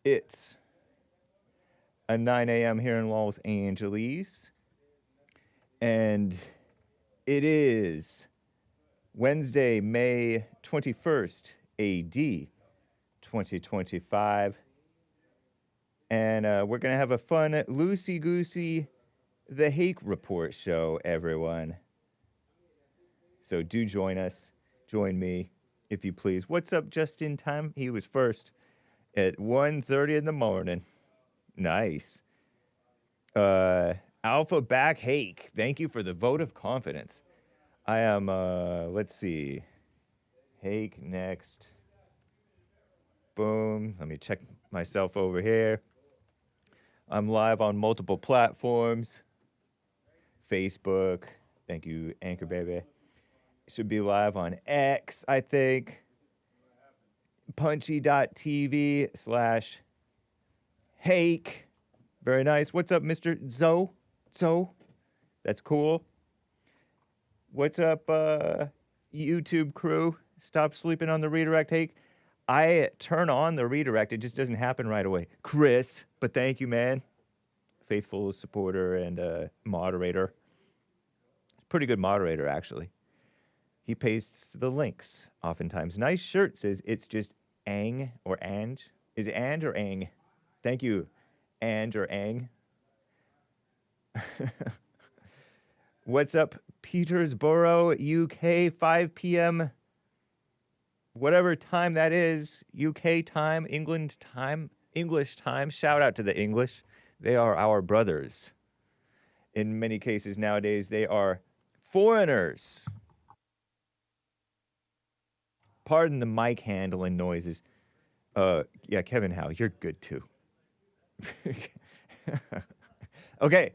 It's a 9 a.m. here in Los Angeles, and it is Wednesday, May 21st, AD 2025, and we're going to have a fun, loosey-goosey, The Hake Report show, everyone. So do join us. Join me, if you please. What's up, just in time? He was first at 1:30 in the morning. Nice. Alpha back Hake. Thank you for the vote of confidence. I am, let's see. Hake next. Boom. Let me check myself over here. I'm live on multiple platforms. Facebook. Thank you, Anchor Baby. Should be live on X, I think. Punchy.tv/Hake. Very nice. What's up, Mr. Zo? That's cool. What's up, YouTube crew? Stop sleeping on the redirect, Hake. I turn on the redirect. It just doesn't happen right away. Chris, but thank you, man. Faithful supporter and moderator. Pretty good moderator, actually. He pastes the links oftentimes. Nice shirt says it's just Ang or Ange. Is it And or Ang? Thank you, And or Ang. What's up, Petersborough, UK, 5 p.m. Whatever time that is, UK time, England time, English time. Shout out to the English. They are our brothers. In many cases nowadays, they are foreigners. Pardon the mic handling noises. Yeah, Kevin Howe, you're good too. Okay.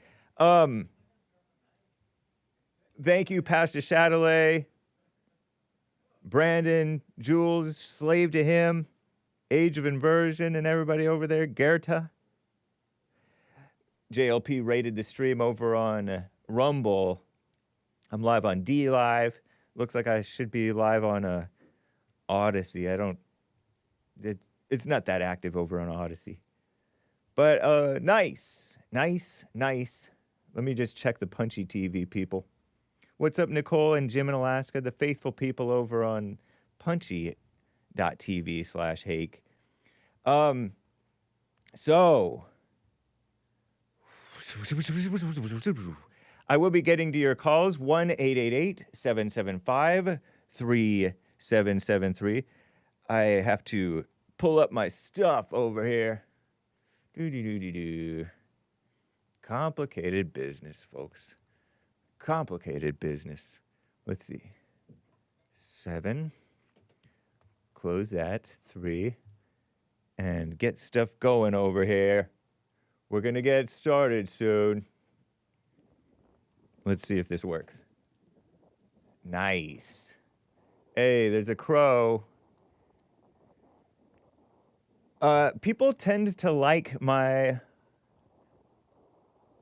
Thank you, Pastor Chatelet, Brandon, Jules, slave to him, Age of Inversion, and everybody over there, Gerta. JLP rated the stream over on Rumble. I'm live on D Live. Looks like I should be live on Odyssey. It's not that active over on Odyssey. But nice. Let me just check the Punchy TV people. What's up, Nicole and Jim in Alaska? The faithful people over on punchy.tv/Hake. So I will be getting to your calls. 1-888-775-3773. I have to pull up my stuff over here. Complicated business, folks. Complicated business. Let's see. 7. Close that. 3. And get stuff going over here. We're going to get started soon. Let's see if this works. Nice. Hey, there's a crow. People tend to like my...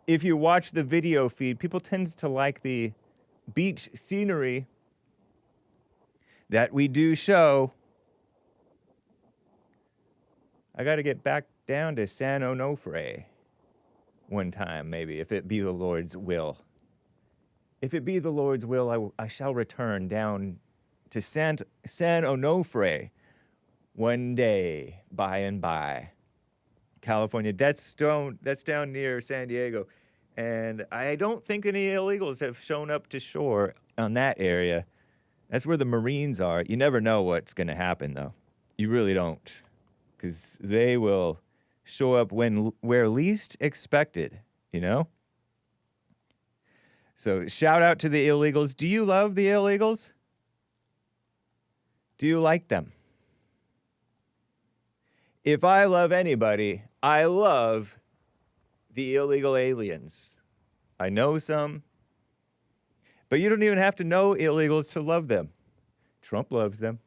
If you watch the video feed, people tend to like the beach scenery that we do show. I got to get back down to San Onofre one time, maybe, if it be the Lord's will. If it be the Lord's will, I shall return down to San Onofre one day, by and by. California, that's down near San Diego, and I don't think any illegals have shown up to shore on that area. That's where the Marines are. You never know what's going to happen, though. You really don't, because they will show up where least expected, you know? So shout out to the illegals. Do you love the illegals? Do you like them? If I love anybody, I love the illegal aliens. I know some, but you don't even have to know illegals to love them. Trump loves them.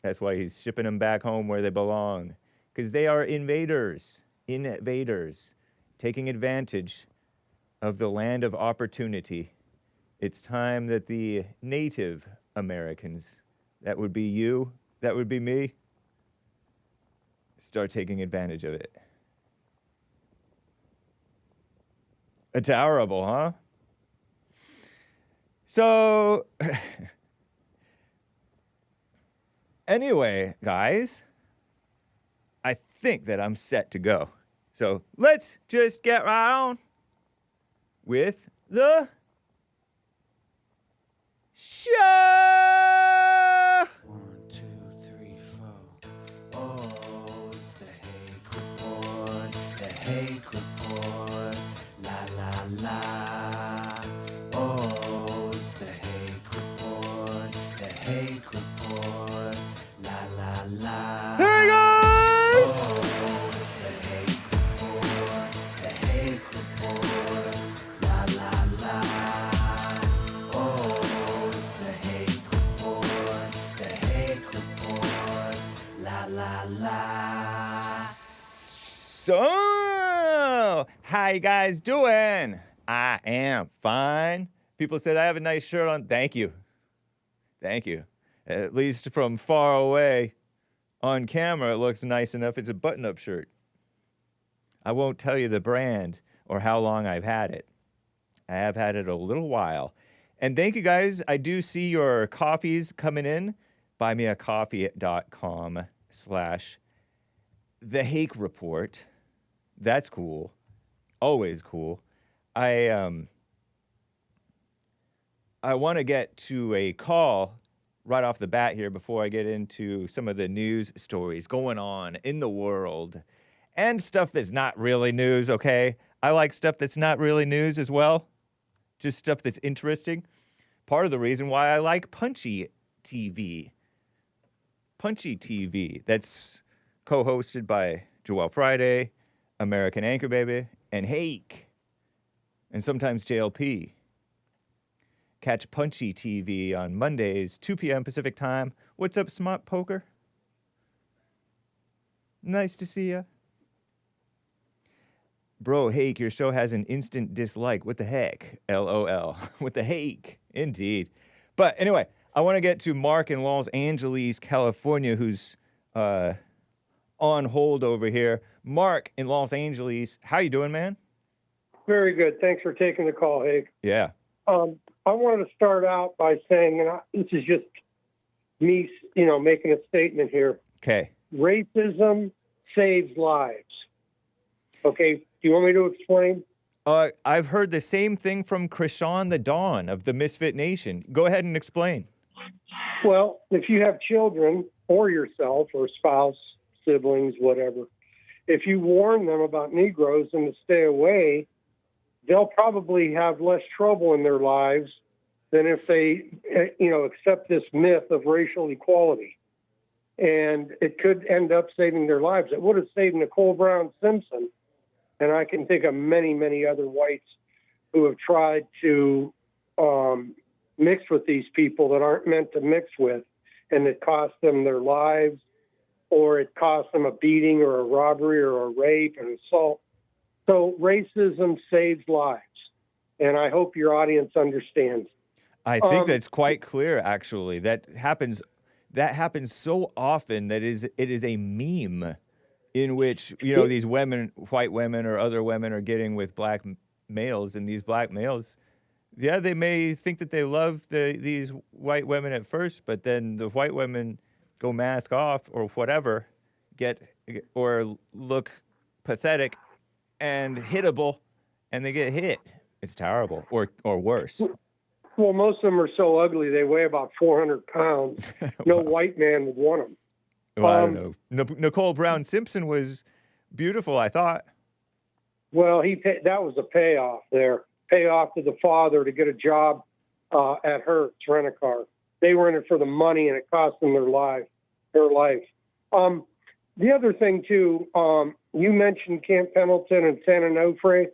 That's why he's shipping them back home where they belong, because they are invaders, taking advantage of the land of opportunity. It's time that the Native Americans, that would be you, that would be me, start taking advantage of it. Terrible, huh? So, anyway, guys, I think that I'm set to go. So let's just get right on with the show. 1, 2, 3, 4. Oh, it's the Hake Report. The Hake Report. La la la. Oh, it's the Hake Report. The Hake Report. La la la. Hey guys! Oh, it's the Hake Report. The Hake Report. La la la. Oh, it's the Hake Report. The Hake Report. La la la. So, how you guys doing? I am fine. People said I have a nice shirt on. Thank you. Thank you. At least from far away on camera, it looks nice enough. It's a button-up shirt. I won't tell you the brand or how long I've had it. I have had it a little while. And thank you guys. I do see your coffees coming in. buymeacoffee.com/The Hake Report. That's cool. Always cool. I want to get to a call right off the bat here before I get into some of the news stories going on in the world and stuff that's not really news, okay? I like stuff that's not really news as well. Just stuff that's interesting. Part of the reason why I like Punchy TV. Punchy TV. That's co-hosted by Joel Friday, American Anchor Baby, and Hake. And sometimes JLP. Catch Punchy TV on Mondays, 2 p.m. Pacific time. What's up, Smart Poker? Nice to see ya. Bro, Hake, your show has an instant dislike. What the heck? LOL. What the heck? Indeed. But anyway, I want to get to Mark in Los Angeles, California, who's on hold over here. Mark in Los Angeles, how you doing, man? Very good. Thanks for taking the call, Hake. Yeah. I wanted to start out by saying, and this is just me, making a statement here. Okay. Racism saves lives. Okay. Do you want me to explain? I've heard the same thing from Krishan the Dawn of the Misfit Nation. Go ahead and explain. Well, if you have children or yourself or spouse, siblings, whatever, if you warn them about Negroes and to stay away, they'll probably have less trouble in their lives than if they, accept this myth of racial equality. And it could end up saving their lives. It would have saved Nicole Brown Simpson. And I can think of many, many other whites who have tried to mix with these people that aren't meant to mix with. And it cost them their lives, or it cost them a beating or a robbery or a rape and assault. So racism saves lives, and I hope your audience understands. I think that's quite clear, actually. That happens so often that it is a meme in which, these women, white women or other women are getting with black males, and these black males, yeah, they may think that they love these white women at first, but then the white women go mask off or whatever, or look pathetic and hittable, and they get hit. It's terrible, or worse. Well, most of them are so ugly, they weigh about 400 pounds. No white man would want them. Well, I don't know. Nicole Brown Simpson was beautiful, I thought. Well, that was a payoff there. Payoff to the father to get a job at Hertz Rent-A-Car. They were in it for the money, and it cost them their life. The other thing, too, you mentioned Camp Pendleton and San Onofre.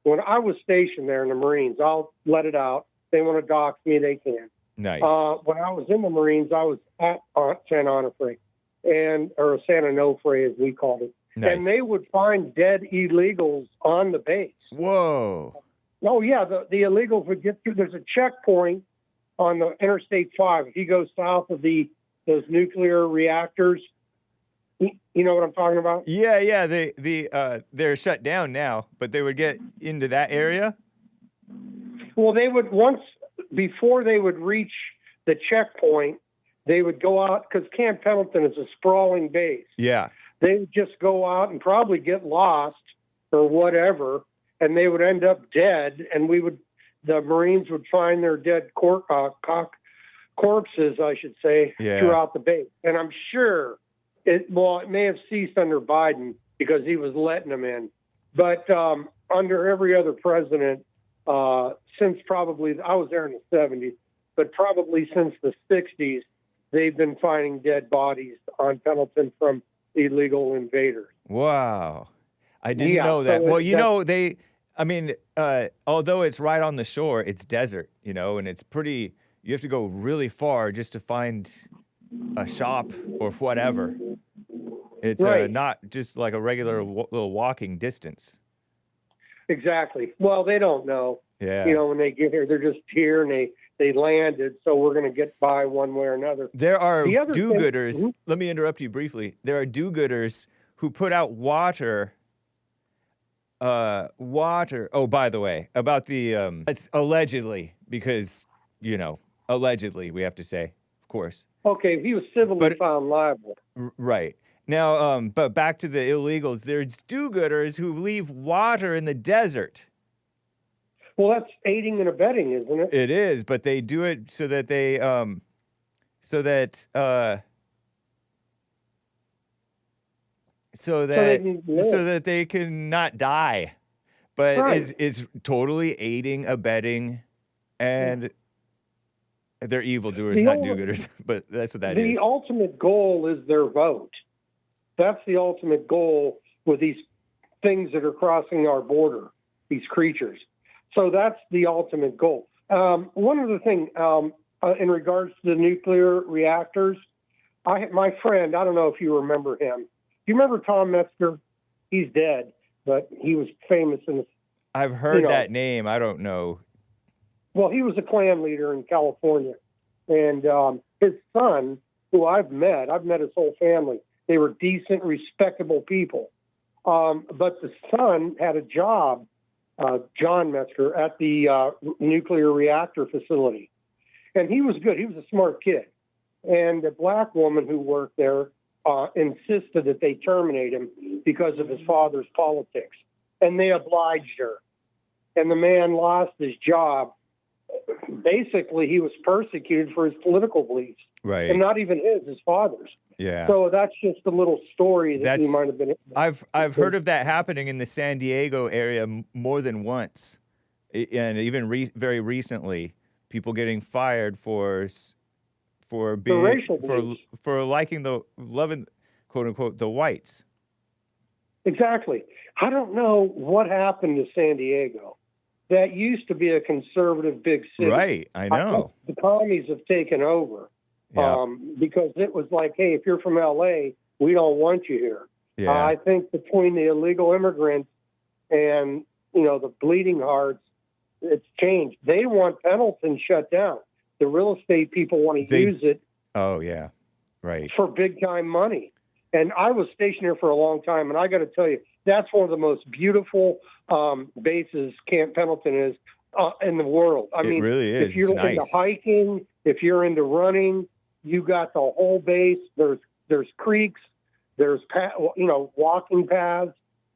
When I was stationed there in the Marines, I'll let it out. They want to dox me, they can. Nice. When I was in the Marines, I was at San Onofre, or San Onofre, as we called it. Nice. And they would find dead illegals on the base. Whoa. Oh, yeah, the illegals would get through. There's a checkpoint on the Interstate 5. If you go south of those nuclear reactors, You know what I'm talking about? Yeah. They're shut down now, but they would get into that area. Well, they would before they would reach the checkpoint, they would go out because Camp Pendleton is a sprawling base. Yeah. They would just go out and probably get lost or whatever, and they would end up dead. And the Marines would find their dead corpses, I should say, throughout the base. And I'm sure it may have ceased under Biden because he was letting them in, but under every other president. Since probably, I was there in the 70s, but probably since the 60s, they've been finding dead bodies on Pendleton from illegal invaders. Wow. I didn't know that. Well, although it's right on the shore, it's desert, and it's pretty, you have to go really far just to find a shop or whatever. It's not just like a regular little walking distance. Exactly. Well, they don't know. Yeah. When they get here, they're just here and they landed, so we're going to get by one way or another. There are do-gooders. Let me interrupt you briefly. There are do-gooders who put out water. Oh, by the way, about the it's allegedly, because allegedly we have to say, of course. Okay, he was civilly found liable. Right. Now, but back to the illegals, there's do-gooders who leave water in the desert. Well, that's aiding and abetting, isn't it? It is, but they do it so that they, so that they can not die. But it's totally aiding, abetting, and they're evildoers, not do-gooders. But that's what that is. The ultimate goal is their vote. That's the ultimate goal with these things that are crossing our border, these creatures. So that's the ultimate goal. One other thing, in regards to the nuclear reactors, my friend, I don't know if you remember him. Do you remember Tom Metzger? He's dead, but he was famous in. I've heard that name. I don't know. Well, he was a Klan leader in California, and his son, who I've met his whole family. They were decent, respectable people. But the son had a job, John Metzger, at the nuclear reactor facility. And he was good. He was a smart kid. And a black woman who worked there insisted that they terminate him because of his father's politics. And they obliged her. And the man lost his job. Basically, he was persecuted for his political beliefs. Right. And not even his father's. Yeah. So that's just a little story that you might have been. I've heard of that happening in the San Diego area more than once, and even very recently, people getting fired for liking loving, quote unquote, the whites. Exactly. I don't know what happened to San Diego. That used to be a conservative big city. Right. I know. The commies have taken over. Yeah. Because it was like, hey, if you're from L.A., we don't want you here. Yeah. I think between the illegal immigrants and, the bleeding hearts, it's changed. They want Pendleton shut down. The real estate people want to use it. Oh, yeah. Right. For big-time money. And I was stationed here for a long time, and I got to tell you, that's one of the most beautiful bases Camp Pendleton is in the world. I mean, really is. If you're into hiking, if you're into running, you got the whole base. There's creeks, there's walking paths,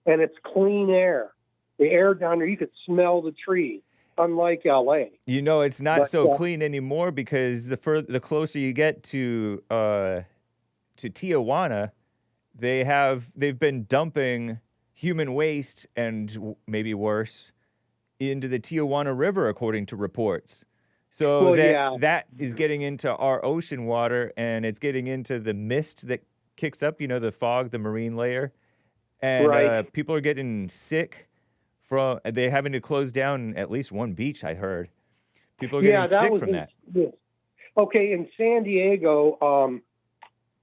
and it's clean air. The air down there, you could smell the trees. Unlike L.A. It's not so clean anymore because the closer you get to Tijuana, they've been dumping human waste and maybe worse into the Tijuana River, according to reports. So that is getting into our ocean water, and it's getting into the mist that kicks up, the fog, the marine layer. And people are getting sick from, they're having to close down at least one beach, I heard. People are getting sick from that. Yes. Okay, in San Diego,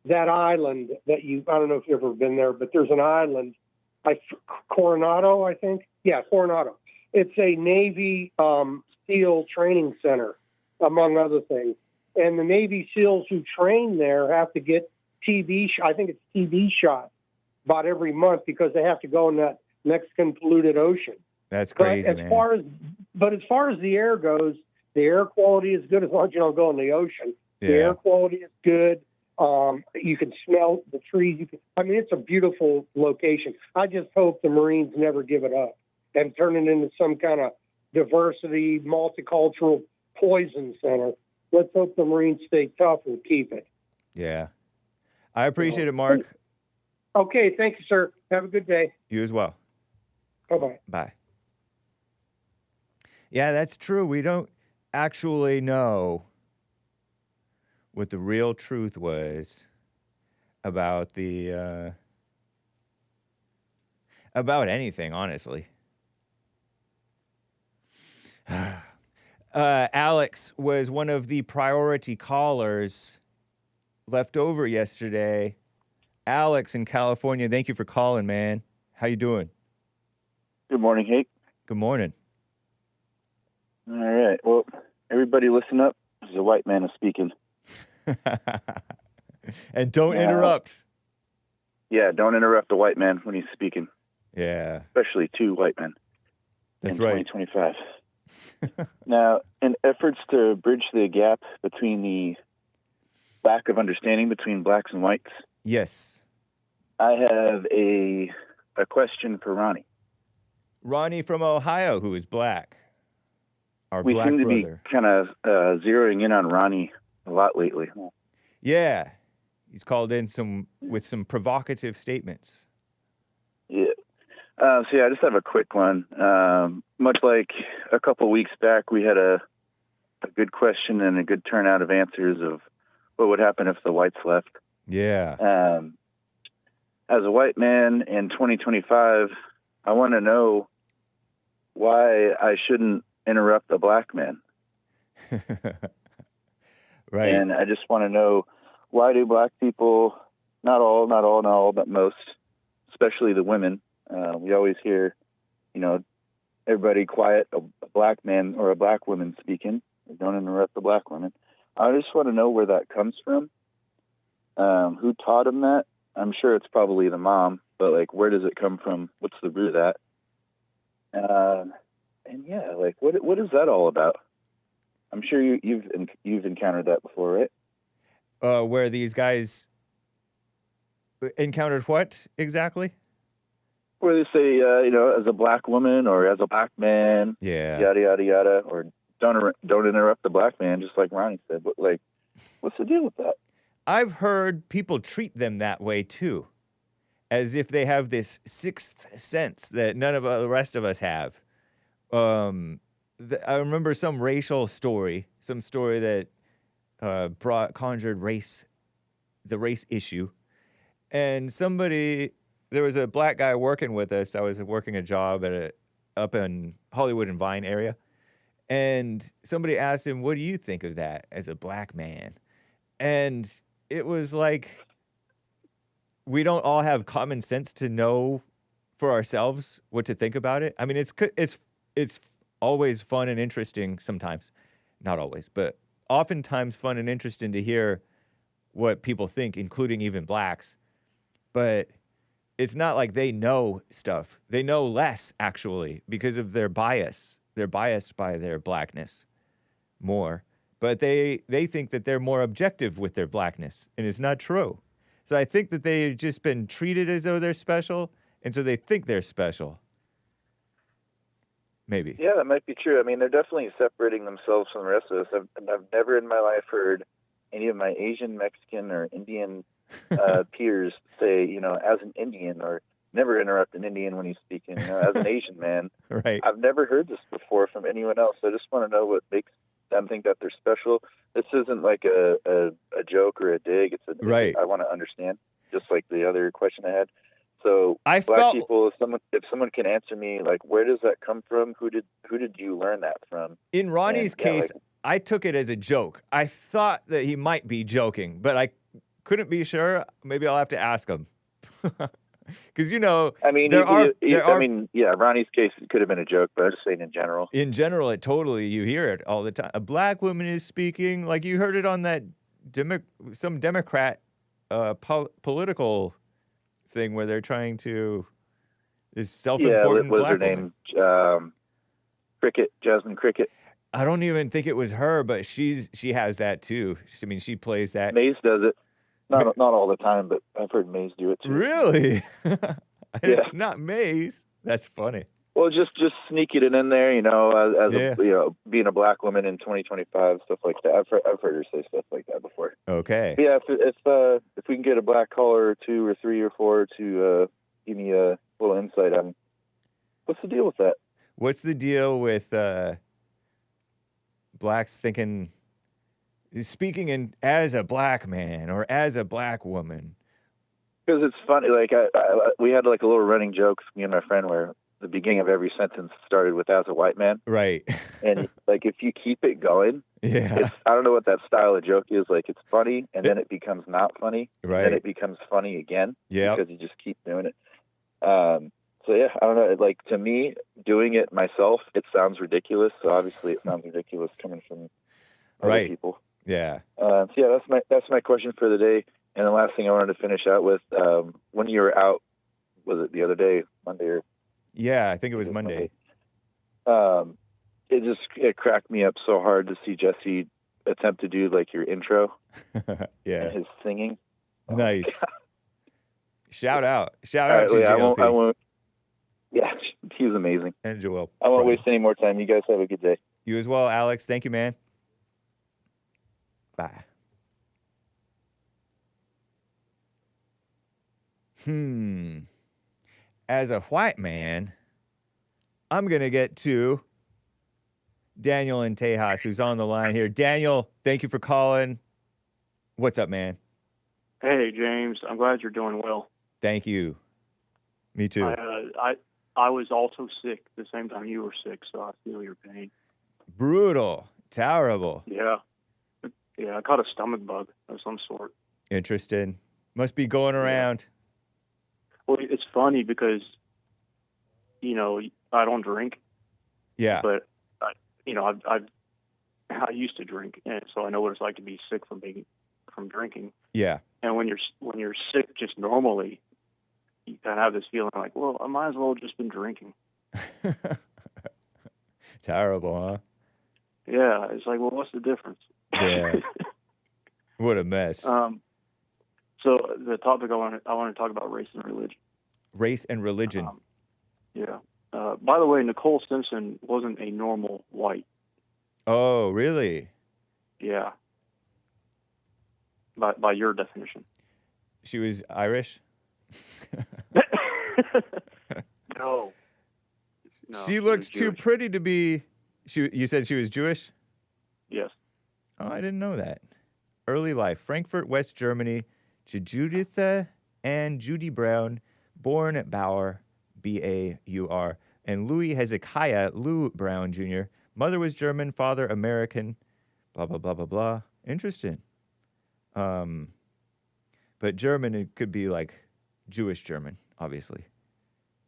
that island that I don't know if you've ever been there, but there's an island, Coronado, I think. Yeah, Coronado. It's a Navy SEAL training center, among other things. And the Navy SEALs who train there have to get I think it's TV shot about every month because they have to go in that Mexican polluted ocean. That's crazy, but as far as the air goes, the air quality is good as long as you don't go in the ocean. Yeah. The air quality is good. You can smell the trees. It's a beautiful location. I just hope the Marines never give it up and turn it into some kind of diversity, multicultural poison center. Let's hope the Marines stay tough and keep it. Yeah. I appreciate it, Mark. Okay, thank you, sir. Have a good day. You as well. Bye-bye. Bye. Yeah, that's true. We don't actually know what the real truth was about the about anything, honestly. Alex was one of the priority callers left over yesterday. Alex in California, thank you for calling, man. How you doing? Good morning, Hake. Good morning. All right. Well, everybody listen up. This is a white man speaking. And don't interrupt. Yeah, don't interrupt a white man when he's speaking. Yeah. Especially two white men. That's in right. 2025. Now, in efforts to bridge the gap between the lack of understanding between blacks and whites, Yes. I have a question for Ronnie. Ronnie from Ohio, who is black. Our We black seem to brother. be kind of zeroing in on Ronnie a lot lately. Yeah. He's called in with some provocative statements. Yeah. I just have a quick one. Much like a couple weeks back, we had a good question and a good turnout of answers of what would happen if the whites left. Yeah. As a white man in 2025, I want to know why I shouldn't interrupt a black man. Right. And I just want to know, why do black people, not all, but most, especially the women, we always hear, everybody quiet, a black man or a black woman speaking. Don't interrupt the black woman. I just want to know where that comes from. Who taught him that? I'm sure it's probably the mom, but where does it come from? What's the root of that? And yeah, what is that all about? I'm sure you've encountered that before, right? Where these guys encountered what exactly? Where they say, as a black woman or as a black man, Yeah. yada yada yada, or don't interrupt the black man, just like Ronnie said. But what's the deal with that? I've heard people treat them that way too, as if they have this sixth sense that none of the rest of us have. I remember some racial story, some story that conjured the race issue, and there was a black guy working with us. I was working a job up in Hollywood and Vine area, and somebody asked him, "What do you think of that as a black man?" And it was like, we don't all have common sense to know for ourselves what to think about it. I mean, it's always fun and interesting sometimes, not always, but oftentimes fun and interesting to hear what people think, including even blacks. But it's not like they know stuff. They know less, actually, because of their bias. They're biased by their blackness more. But they think that they're more objective with their blackness, and it's not true. So I think that they've just been treated as though they're special, and so they think they're special. Maybe. Yeah, that might be true. I mean, they're definitely separating themselves from the rest of us. I've never in my life heard any of my Asian, Mexican, or Indian peers say, as an Indian, or never interrupt an Indian when he's speaking, as an Asian man. Right. I've never heard this before from anyone else. I just want to know what makes them think that they're special. This isn't like a joke or a dig. Right. I want to understand, just like the other question I had. So people, if someone can answer me, where does that come from? Who did you learn that from? In Ronnie's case, I took it as a joke. I thought that he might be joking, but I couldn't be sure. Maybe I'll have to ask him. Because Ronnie's case, it could have been a joke, but I'm just saying in general. In general, you hear it all the time. A black woman is speaking, like you heard it on that some Democrat political thing where they're trying to this Yeah, self-important what was her black woman. name? Jasmine Cricket. I don't even think it was her, but she has that too. I mean, she plays that. Maze does it. Not all the time, but I've heard Maze do it too. Really? Yeah. Not Maze. That's funny. Well, just sneaking it in there, as Yeah. being a black woman in 2025, stuff like that. I've heard her say stuff like that before. Okay. But yeah, if we can get a black caller or 2 or 3 or 4 to give me a little insight on what's the deal with that. What's the deal with blacks speaking as a black man or as a black woman? Because it's funny, like we had like a little running joke, me and my friend, where the beginning of every sentence started with "as a white man," Right. and like if you keep it going, Yeah. I don't know what that style of joke is. Like it's funny, and then it becomes not funny, Right. then it becomes funny again, Yeah. because you just keep doing it. So yeah, I don't know. Like to me, doing it myself, it sounds ridiculous. So obviously, it sounds ridiculous coming from other Right. people. Yeah. So yeah, that's my question for the day. And the last thing I wanted to finish out with, when you were out, was it the other day, Monday or? Yeah, I think it was Monday. It cracked me up so hard to see Jesse attempt to do like your intro Yeah. and his singing. Nice. Shout out to yeah, JLP I won't. Yeah, he was amazing. and Joel. I won't Fry. waste any more time. You guys have a good day. You as well, Alex. Thank you, man. Bye. As a white man, I'm going to get to Daniel in Tejas, who's on the line here. Daniel, thank you for calling. What's up, man? Hey, James. I'm glad you're doing well. Thank you. Me too. I was also sick the same time you were sick, so I feel your pain. Brutal. Terrible. Yeah. Yeah, I caught a stomach bug of some sort. Interesting. Must be going around. Well, it's funny because, I don't drink, Yeah. but, I used to drink, and so I know what it's like to be sick from drinking. Yeah. And when you're sick just normally, you kind of have this feeling like, well, I might as well have just been drinking. Terrible, huh? Yeah, it's like, well, what's the difference? Yeah. What a mess. So the topic I want to talk about race and religion. Race and religion. Yeah. By the way, Nicole Simpson wasn't a normal white. Oh, really? Yeah. By your definition. She was Irish? No. She looked too pretty to be... You said she was Jewish? Yes. Oh, I didn't know that. Early life. Frankfurt, West Germany. Juditha and Judy Brown, born at Bauer, B-A-U-R, and Louis Hezekiah Lou Brown Jr. Mother was German, father American, blah, blah, blah, blah, blah. Interesting. But German, it could be like Jewish German, obviously.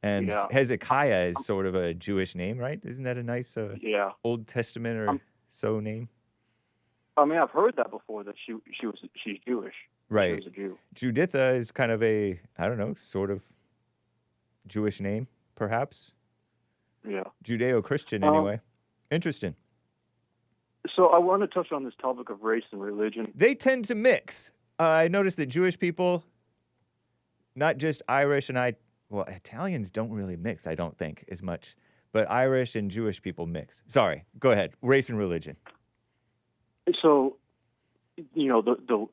And Yeah. Hezekiah is sort of a Jewish name, right? Isn't that a nice Yeah. Old Testament or so name? I mean, I've heard that before, that she's Jewish. Right. She was a Jew. Juditha is kind of a, I don't know, sort of Jewish name, perhaps. Yeah. Judeo-Christian, anyway. Interesting. So I want to touch on this topic of race and religion. They tend to mix. I noticed that Jewish people, not just Irish and well, Italians don't really mix, I don't think, as much. But Irish and Jewish people mix. Sorry, go ahead. Race and religion. So, the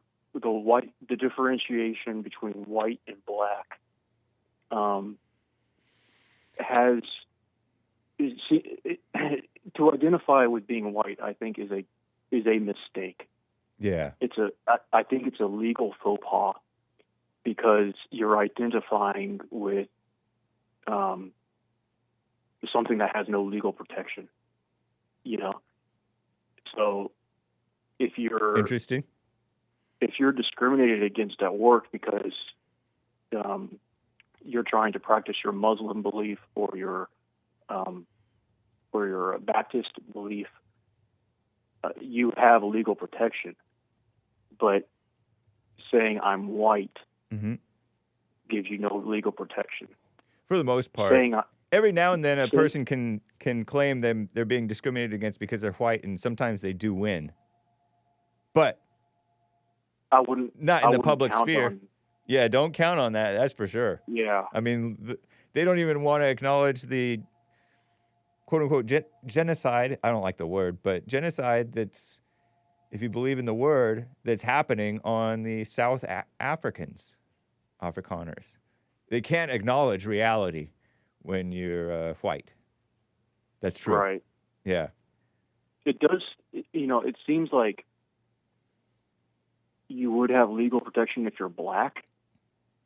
differentiation between white and black to identify with being white, I think is a mistake. Yeah. I think it's a legal faux pas, because you're identifying with something that has no legal protection. So if you're Interesting. If you're discriminated against at work because you're trying to practice your Muslim belief or your Baptist belief, you have legal protection. But saying I'm white Hmm. gives you no legal protection. For the most part. Saying Every now and then a say- person can claim them they're being discriminated against because they're white, and sometimes they do win. But I wouldn't. not I in the wouldn't public count sphere. on- Yeah, don't count on that. That's for sure. yeah. I mean, they don't even want to acknowledge the quote-unquote genocide. I don't like the word, but genocide that's, if you believe in the word, that's happening on the South Africans, Afrikaners. They can't acknowledge reality when you're white. That's true. Right. Yeah. It does. It seems like you would have legal protection if you're black,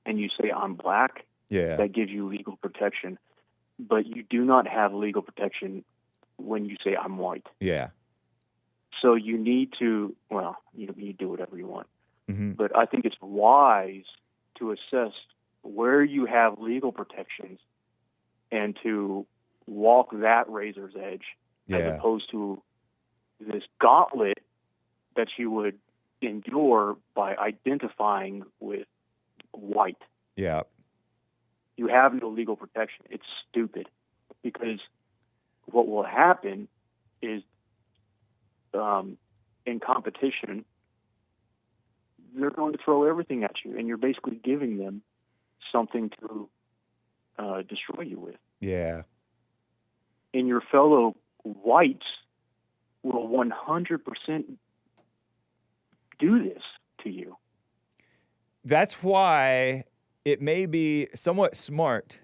and you say I'm black. Yeah. That gives you legal protection, but you do not have legal protection when you say I'm white. Yeah. So you need to, well, you do whatever you want. Hmm. But I think it's wise to assess where you have legal protections and to walk that razor's edge as Yeah. opposed to this gauntlet that you would endure by identifying with white. Yeah. You have no legal protection. It's stupid because what will happen is in competition, they're going to throw everything at you, and you're basically giving them something to destroy you with. Yeah. And your fellow whites will 100% do this to you. That's why it may be somewhat smart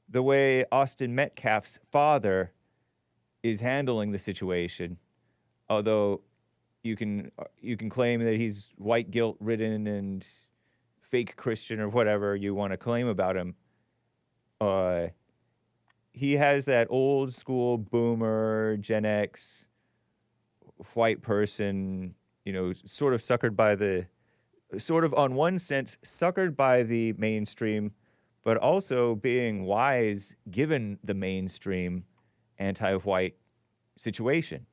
the way Austin Metcalf's father is handling the situation. Although you can claim that he's white guilt ridden and fake Christian or whatever you want to claim about him. He has that old school boomer Gen X white person, sort of on one sense suckered by the mainstream, but also being wise given the mainstream anti-white situation.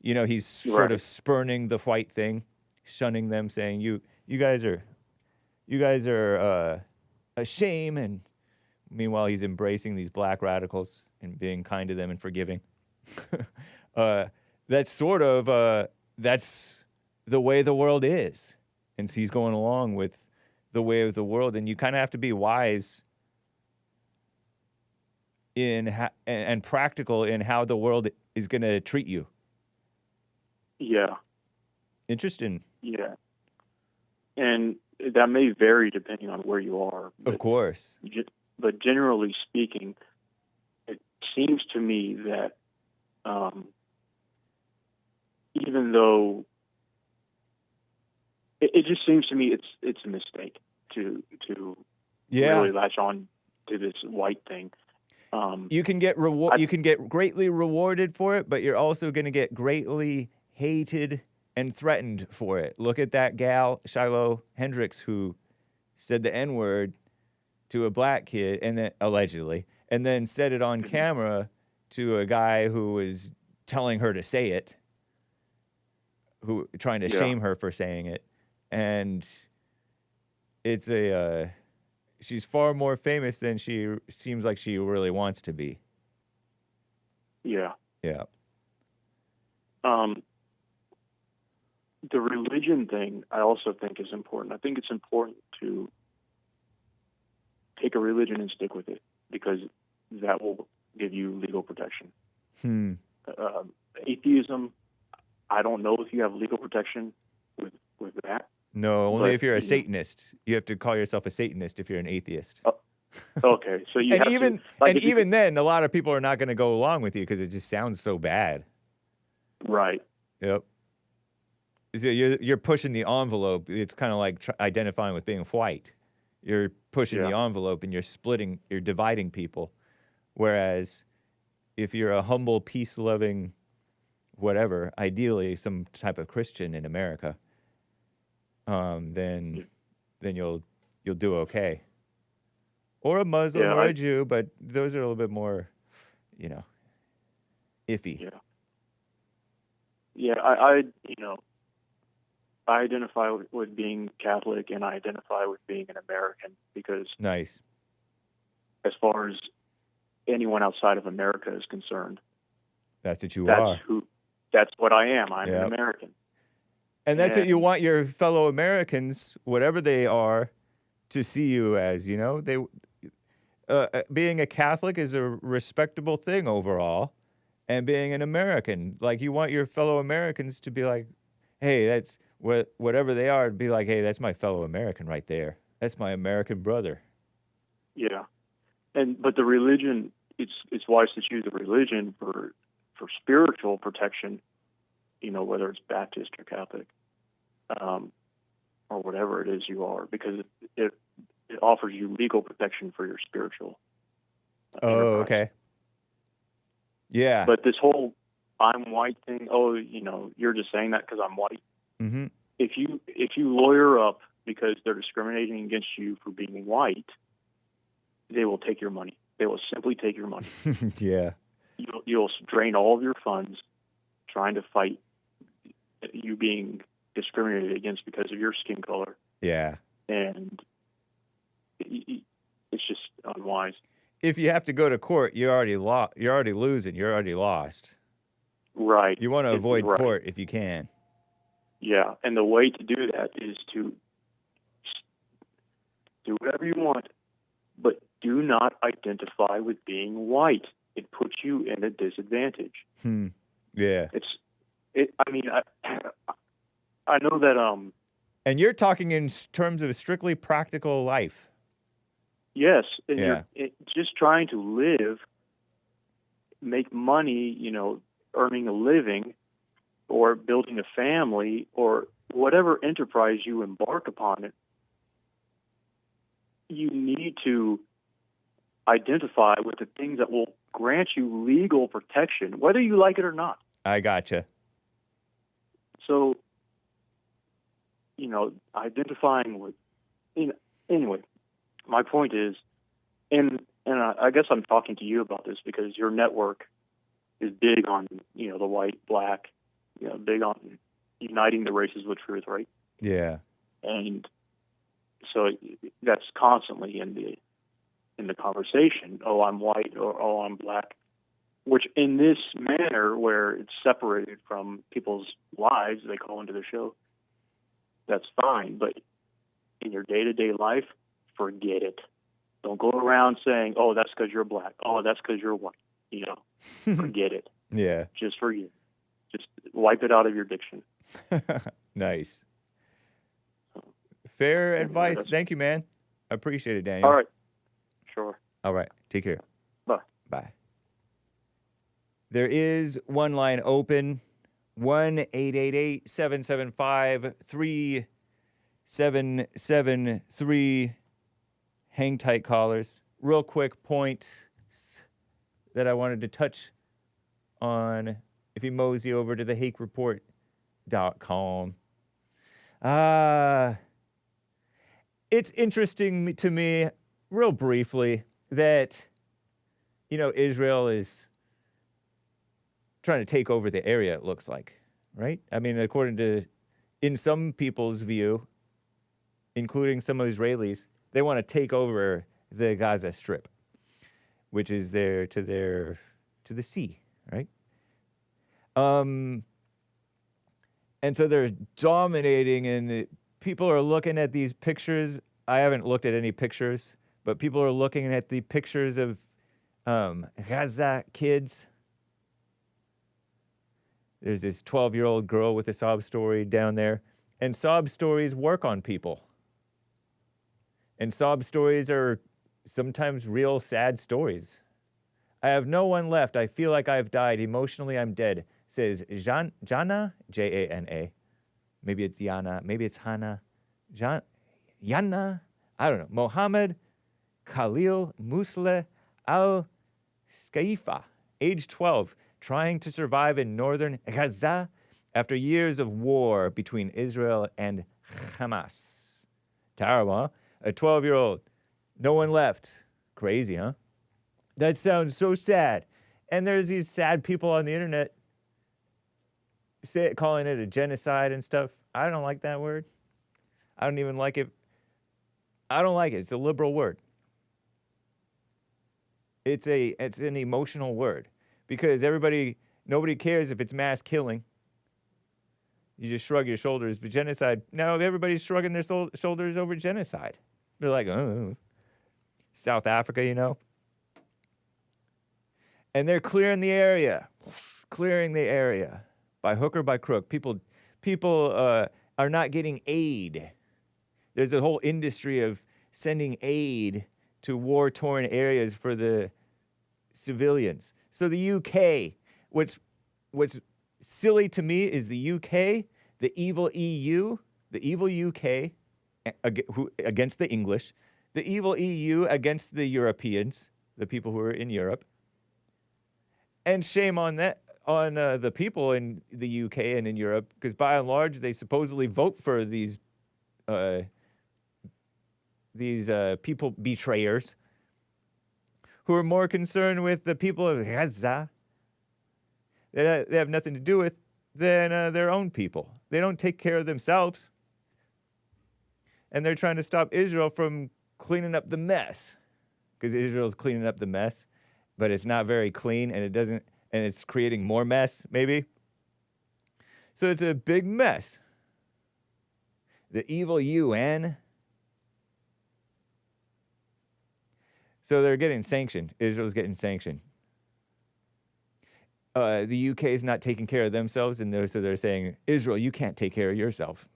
He's sort of spurning the white thing, shunning them, saying you guys are a shame, and meanwhile he's embracing these black radicals and being kind to them and forgiving. That's the way the world is, and so he's going along with the way of the world, and you kind of have to be wise and practical in how the world is going to treat you. Yeah. Interesting. Yeah. And that may vary depending on where you are. Of course. But generally speaking, it seems to me that even though it just seems to me it's a mistake to really latch on to this white thing. You can get you can get greatly rewarded for it, but you're also going to get greatly hated and threatened for it. Look at that gal, Shiloh Hendricks, who said the N-word to a black kid, and then allegedly, and then said it on camera to a guy who was telling her to say it, who trying to shame her for saying it. And it's she's far more famous than she seems like she really wants to be. Yeah. Yeah. The religion thing, I also think is important. I think it's important to take a religion and stick with it because that will give you legal protection. Atheism, I don't know if you have legal protection with that. No, only if you're a Satanist. You have to call yourself a Satanist if you're an atheist. Okay, so you and have even to, like, and even then, a lot of people are not going to go along with you because it just sounds so bad. Right. Yep. So you're pushing the envelope. It's kind of like identifying with being white. You're pushing the envelope and you're dividing people. Whereas if you're a humble, peace-loving, whatever, ideally some type of Christian in America, then you'll do okay. Or a Muslim or a Jew, but those are a little bit more, iffy. Yeah. Yeah, I identify with being Catholic, and I identify with being an American, because Nice. as far as anyone outside of America is concerned, That's what you are. That's what I am. I'm Yep. an American. And that's what you And- want your fellow Americans, whatever they are, to see you as, you know? Being a Catholic is a respectable thing overall, and being an American, like, you want your fellow Americans to be like, hey, that's whatever they are, to be like, hey, that's my fellow American right there. That's my American brother. Yeah, but the religion, it's wise to choose a religion for spiritual protection, you know, whether it's Baptist or Catholic, or whatever it is you are, because it offers you legal protection for your spiritual. Oh, enterprise. okay. Yeah. But this whole "I'm white" thing, you know, you're just saying that because I'm white. Mm-hmm. If you lawyer up because they're discriminating against you for being white, they will take your money. They will simply take your money. Yeah. You'll drain all of your funds trying to fight you being discriminated against because of your skin color. Yeah. And it's just unwise. If you have to go to court, you're already losing. You're already lost. Right. You want to avoid Right. court if you can. Yeah, and the way to do that is to do whatever you want, but do not identify with being white. It puts you in a disadvantage. Yeah. I mean, I know that. And you're talking in terms of strictly practical life. Yes, and Yeah. you're just trying to live, make money, you know, earning a living, or building a family, or whatever enterprise you embark upon it. You need to identify with the things that will grant you legal protection, whether you like it or not. I gotcha. So, you know, identifying with, anyway, my point is, and I guess I'm talking to you about this because your network is big on, you know, the white, black, you know, big on uniting the races with truth, right? Yeah. And so that's constantly in the conversation. Oh, I'm white, or oh, I'm black. Which in this manner, where it's separated from people's lives, they call into the show. That's fine, but in your day-to-day life, forget it. Don't go around saying, "Oh, that's because you're black. Oh, that's because you're white." You know, forget it. Yeah. Just forget. Just wipe it out of your diction. Nice. Fair advice. that's- Thank you, man. I appreciate it, Daniel. All right. Sure. All right. Take care. Bye. Bye. There is one line open. 1-888-775-3773. Hang tight, callers. Real quick point that I wanted to touch on. If you mosey over to the HakeReport.com. It's interesting to me, real briefly, that, you know, Israel is trying to take over the area, it looks like, right? I mean, according to, in some people's view, including some Israelis, they want to take over the Gaza Strip, which is there to the sea, right? And so they're dominating, and people are looking at these pictures. I haven't looked at any pictures, but people are looking at the pictures of Gaza kids. There's this 12-year-old girl with a sob story down there. And sob stories work on people. And sob stories are sometimes real sad stories. I have no one left. I feel like I've died. Emotionally, I'm dead, says Jana, J-A-N-A. Maybe it's Yana. Maybe it's Hana. Yana. I don't know. Mohammed Khalil Musle Al-Skaifa, age 12, trying to survive in northern Gaza after years of war between Israel and Hamas. Terrible, huh? A 12-year-old. No one left. Crazy, huh? That sounds so sad. And there's these sad people on the internet calling it a genocide and stuff. I don't like that word. I don't even like it. I don't like it. It's a liberal word. It's an emotional word because nobody cares if it's mass killing. You just shrug your shoulders. But genocide, now everybody's shrugging their shoulders over genocide. They're like, oh, South Africa, you know? And they're clearing the area by hook or by crook. People are not getting aid. There's a whole industry of sending aid to war-torn areas for the civilians. So the UK, what's silly to me is the UK, the evil EU, the evil UK against the English, the evil EU against the Europeans, the people who are in Europe. And shame on that, on the people in the UK and in Europe, because by and large they supposedly vote for these people betrayers who are more concerned with the people of Gaza that they have nothing to do with than their own people. They don't take care of themselves. And they're trying to stop Israel from cleaning up the mess, because Israel's cleaning up the mess, but it's not very clean, and it's creating more mess, maybe. So it's a big mess. The evil UN. So they're getting sanctioned. Israel's getting sanctioned. The UK is not taking care of themselves, and so they're saying, Israel, you can't take care of yourself.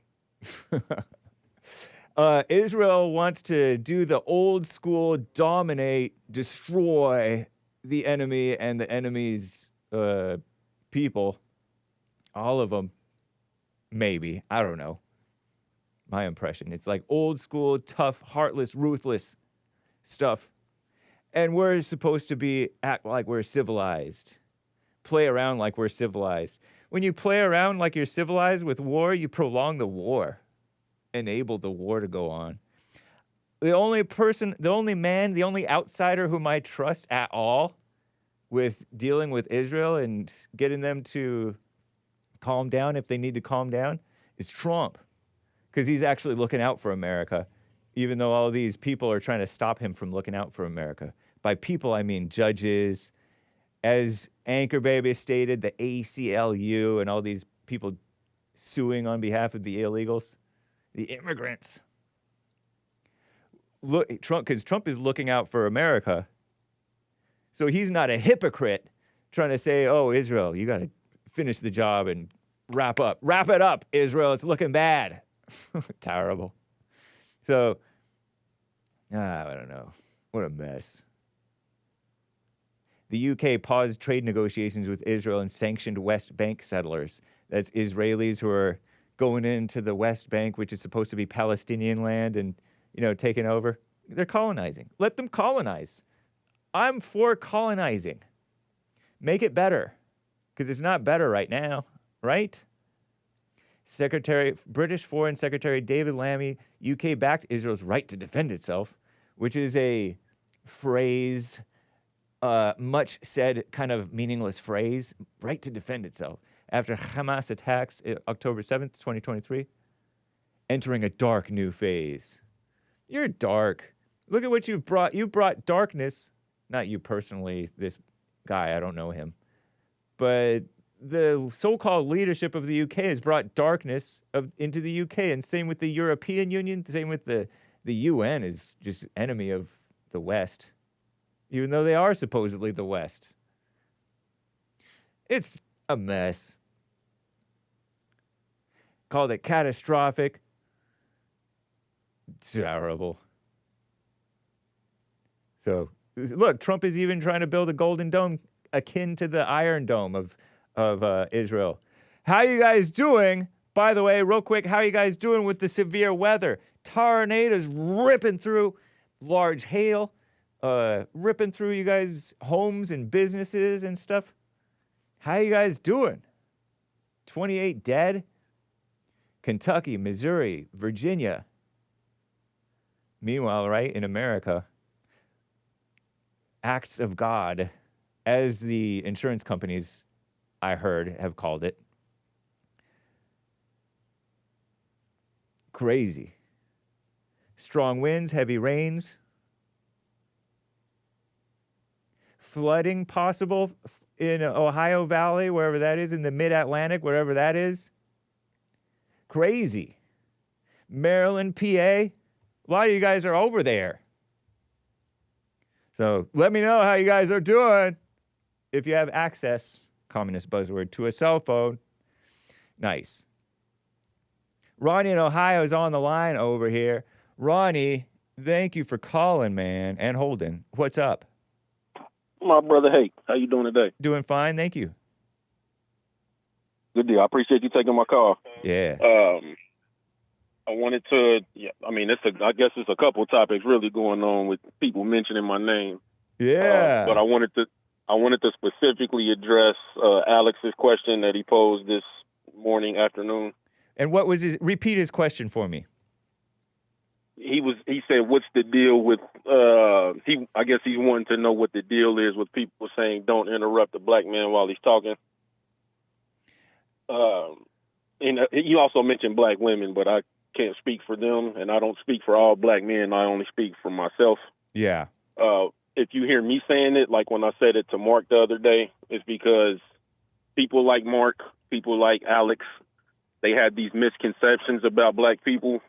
Israel wants to do the old school, dominate, destroy the enemy and the enemy's people. All of them. Maybe. I don't know. My impression. It's like old school, tough, heartless, ruthless stuff. And we're supposed to act like we're civilized. Play around like we're civilized. When you play around like you're civilized with war, you prolong the war. Enable the war to go on. The only outsider whom I trust at all with dealing with Israel and getting them to calm down if they need to calm down is Trump. Because he's actually looking out for America, even though all these people are trying to stop him from looking out for America. By people, I mean judges. As Anchor Baby stated, the ACLU and all these people suing on behalf of the illegals, the immigrants. Look, because Trump is looking out for America. So he's not a hypocrite trying to say, oh, Israel, you got to finish the job and wrap up. Wrap it up, Israel. It's looking bad. Terrible. So, I don't know. What a mess. The UK paused trade negotiations with Israel and sanctioned West Bank settlers. That's Israelis who are going into the West Bank, which is supposed to be Palestinian land, and, taking over. They're colonizing. Let them colonize. I'm for colonizing. Make it better, because it's not better right now, right? British Foreign Secretary David Lammy, UK backed Israel's right to defend itself, which is a phrase, much said kind of meaningless phrase, right to defend itself, after Hamas attacks October 7th, 2023, entering a dark new phase. You're dark. Look at what you've brought. You brought darkness, not you personally, this guy, I don't know him, but the so-called leadership of the UK has brought darkness into the UK, and same with the European Union, same with the UN is just enemy of the West, even though they are supposedly the West. It's a mess. Called it catastrophic. Terrible. So, look, Trump is even trying to build a golden dome akin to the Iron Dome of Israel. How you guys doing? By the way, real quick, how you guys doing with the severe weather? Tornadoes ripping through, large hail, ripping through you guys' homes and businesses and stuff. How you guys doing? 28 dead? Kentucky, Missouri, Virginia. Meanwhile, right, in America, acts of God, as the insurance companies, I heard, have called it. Crazy. Strong winds, heavy rains. Flooding possible in Ohio Valley, wherever that is, in the mid-Atlantic, wherever that is. Crazy. Maryland, PA. A lot of you guys are over there. So let me know how you guys are doing. If you have access, communist buzzword, to a cell phone. Nice. Ronnie in Ohio is on the line over here. Ronnie, thank you for calling, man, and holding. What's up? My brother Hake, how you doing today? Doing fine, thank you. Good deal. I appreciate you taking my call. Yeah. I wanted to, I guess it's a couple of topics really going on with people mentioning my name. Yeah. But I wanted to specifically address Alex's question that he posed this afternoon. And what was repeat his question for me. He said, what's the deal with, I guess he's wanting to know what the deal is with people saying don't interrupt the black man while he's talking. And he also mentioned black women, but I can't speak for them, and I don't speak for all black men. I only speak for myself. Yeah. If you hear me saying it, like when I said it to Mark the other day, it's because people like Mark, people like Alex, they had these misconceptions about black people,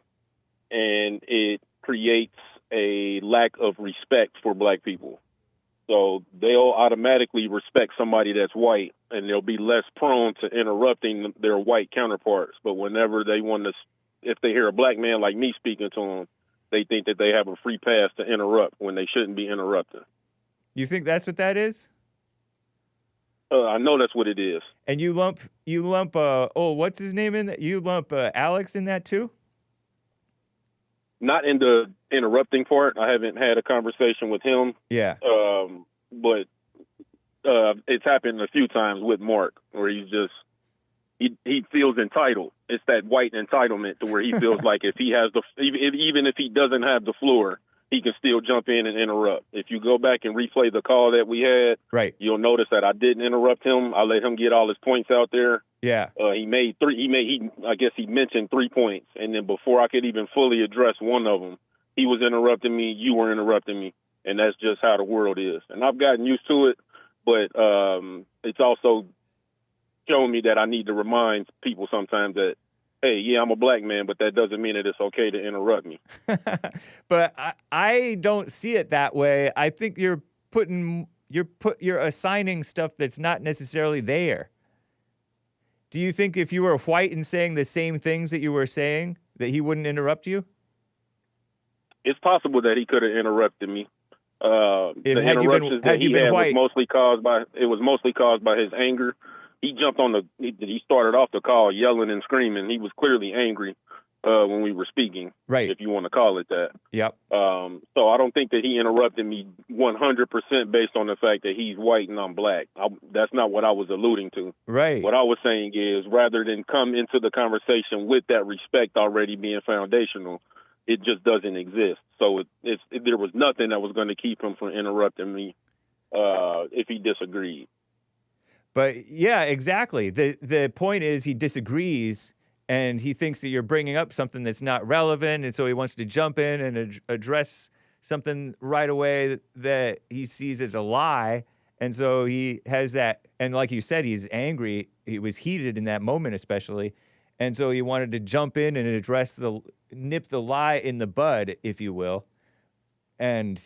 and it creates a lack of respect for black people. So they'll automatically respect somebody that's white, and they'll be less prone to interrupting their white counterparts. But whenever they want to, if they hear a black man like me speaking to them, they think that they have a free pass to interrupt when they shouldn't be interrupting. You think that's what that is? I know that's what it is. And you lump, what's his name in that? You lump Alex in that too? Not in the interrupting part. I haven't had a conversation with him. Yeah. But it's happened a few times with Mark where he's just, he feels entitled. It's that white entitlement to where he feels like if he has even if he doesn't have the floor, he can still jump in and interrupt. If you go back and replay the call that we had, right, you'll notice that I didn't interrupt him. I let him get all his points out there. Yeah. He mentioned 3 points, and then before I could even fully address one of them, he was interrupting me. You were interrupting me, and that's just how the world is. And I've gotten used to it, but it's also showing me that I need to remind people sometimes that, hey, yeah, I'm a black man, but that doesn't mean that it's okay to interrupt me. But I don't see it that way. I think you're assigning stuff that's not necessarily there. Do you think if you were white and saying the same things that you were saying, that he wouldn't interrupt you? It's possible that he could have interrupted me. The interruptions that he had was mostly caused by his anger. He jumped on he started off the call yelling and screaming. He was clearly angry when we were speaking, right? If you want to call it that. Yep. So I don't think that he interrupted me 100% based on the fact that he's white and I'm black. That's not what I was alluding to. Right. What I was saying is rather than come into the conversation with that respect already being foundational, it just doesn't exist. So there was nothing that was going to keep him from interrupting me if he disagreed. But yeah, exactly. The point is he disagrees and he thinks that you're bringing up something that's not relevant, and so he wants to jump in and address something right away that he sees as a lie. And so he has that, and like you said, he's angry. He was heated in that moment especially. And so he wanted to jump in and nip the lie in the bud, if you will. And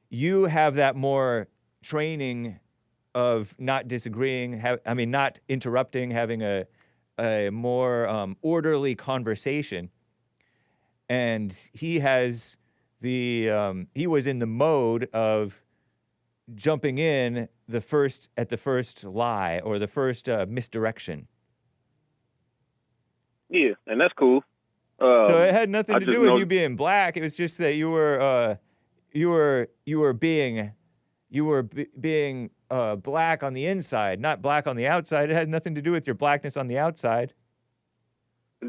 you have that more training of not disagreeing, not interrupting, having a more orderly conversation. And he has he was in the mode of jumping in at the first lie or the first misdirection. Yeah, and that's cool. So it had nothing to do with you being black. It was just that you were being black on the inside, not black on the outside. It had nothing to do with your blackness on the outside.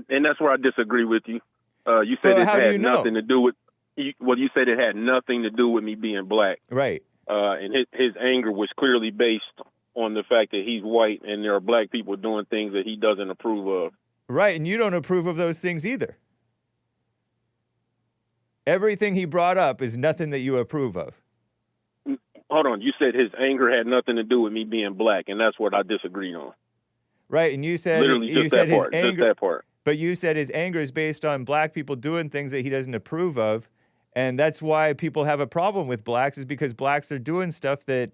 And that's where I disagree with you. You said it had nothing to do with. You said it had nothing to do with me being black. Right. And his anger was clearly based on the fact that he's white and there are black people doing things that he doesn't approve of. Right, and you don't approve of those things either. Everything he brought up is nothing that you approve of. Hold on. You said his anger had nothing to do with me being black, and that's what I disagreed on. Right, and you said Literally you just said that his part. anger, Just that part. but you said his anger is based on black people doing things that he doesn't approve of, and that's why people have a problem with blacks is because blacks are doing stuff that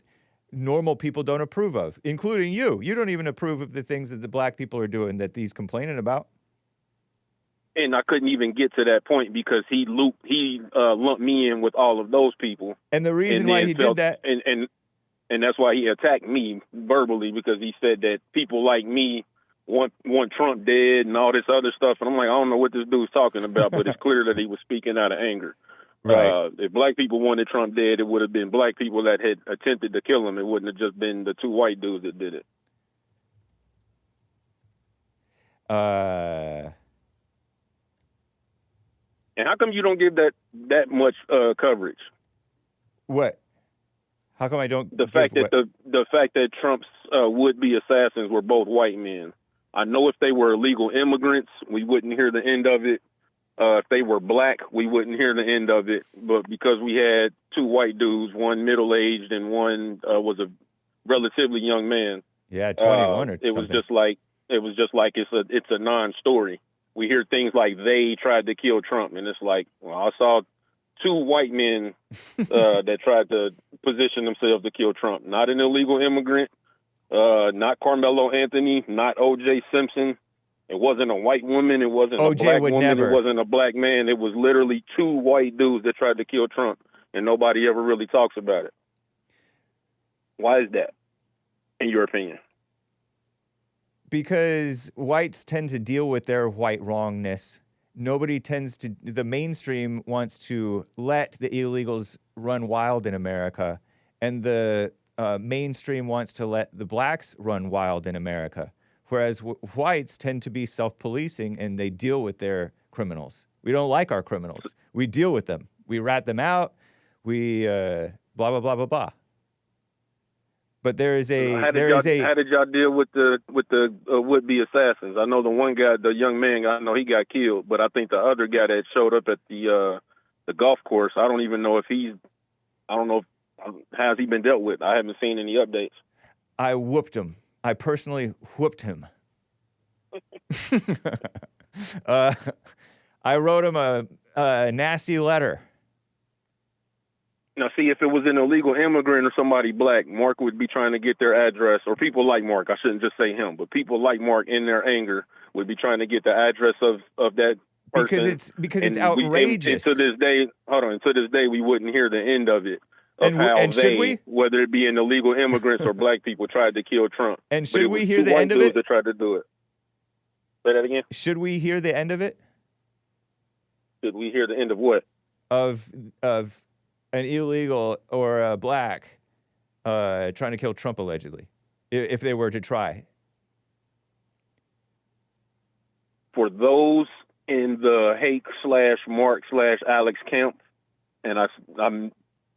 normal people don't approve of, including you. You don't even approve of the things that the black people are doing that he's complaining about. And I couldn't even get to that point because he lumped me in with all of those people. And the reason why he did that, and that's why he attacked me verbally, because he said that people like me want Trump dead and all this other stuff. And I'm like, I don't know what this dude's talking about, but it's clear that he was speaking out of anger. right? If black people wanted Trump dead, it would have been black people that had attempted to kill him. It wouldn't have just been the two white dudes that did it. And how come you don't give that much coverage? What? How come I don't? The fact that the fact that Trump's would-be assassins were both white men. I know if they were illegal immigrants, we wouldn't hear the end of it. If they were black, we wouldn't hear the end of it. But because we had two white dudes, one middle-aged and one was a relatively young man. Yeah, 21 or it something. was just like it's a non-story. We hear things like they tried to kill Trump, and it's like, well, I saw two white men that tried to position themselves to kill Trump. Not an illegal immigrant, not Carmelo Anthony, not O.J. Simpson. It wasn't a white woman. It wasn't a black woman. Never. It wasn't a black man. It was literally two white dudes that tried to kill Trump, and nobody ever really talks about it. Why is that, in your opinion? Because whites tend to deal with their white wrongness. Nobody tends to, the mainstream wants to let the illegals run wild in America, and the mainstream wants to let the blacks run wild in America. Whereas whites tend to be self-policing and they deal with their criminals. We don't like our criminals. We deal with them. We rat them out. We blah, blah, blah, blah, blah. But there is a how did y'all deal with the would-be assassins? I know the one guy, the young man, I know he got killed, but I think the other guy that showed up at the golf course, I don't know how's he been dealt with. I haven't seen any updates. I whooped him. I personally whooped him. I wrote him a nasty letter. Now, see, if it was an illegal immigrant or somebody black, Mark would be trying to get their address, or people like Mark, I shouldn't just say him, but people like Mark in their anger would be trying to get the address of that person. Because it's outrageous. And to this day, we wouldn't hear the end of it. Whether it be an illegal immigrants or black people, tried to kill Trump. And should we hear the end of it? That tried to do it. Say that again. Should we hear the end of it? Should we hear the end of what? Of an illegal or a black trying to kill Trump allegedly, if they were to try. For those in the Hake /Mark/Alex camp, and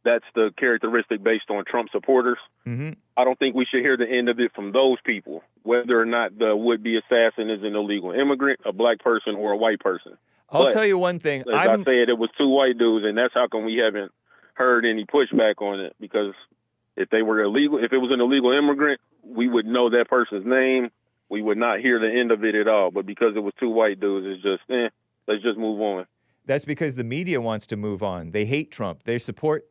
that's the characteristic based on Trump supporters. Mm-hmm. I don't think we should hear the end of it from those people, whether or not the would-be assassin is an illegal immigrant, a black person, or a white person. I'll tell you one thing. As I said, it was two white dudes, and that's how come we haven't heard any pushback on it, because if they were illegal, if it was an illegal immigrant, we would know that person's name. We would not hear the end of it at all. But because it was two white dudes, it's just, let's just move on. That's because the media wants to move on. They hate Trump. They support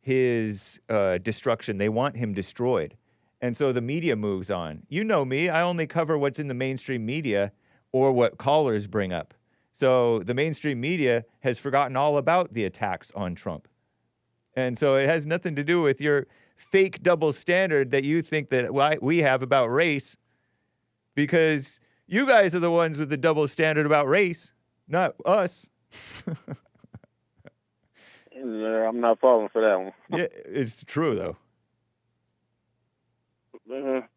his destruction. They want him destroyed. And so the media moves on. You know me. I only cover what's in the mainstream media or what callers bring up. So the mainstream media has forgotten all about the attacks on Trump. And so it has nothing to do with your fake double standard that you think that we have about race, because you guys are the ones with the double standard about race, not us. Yeah, I'm not falling for that one. Yeah, it's true, though.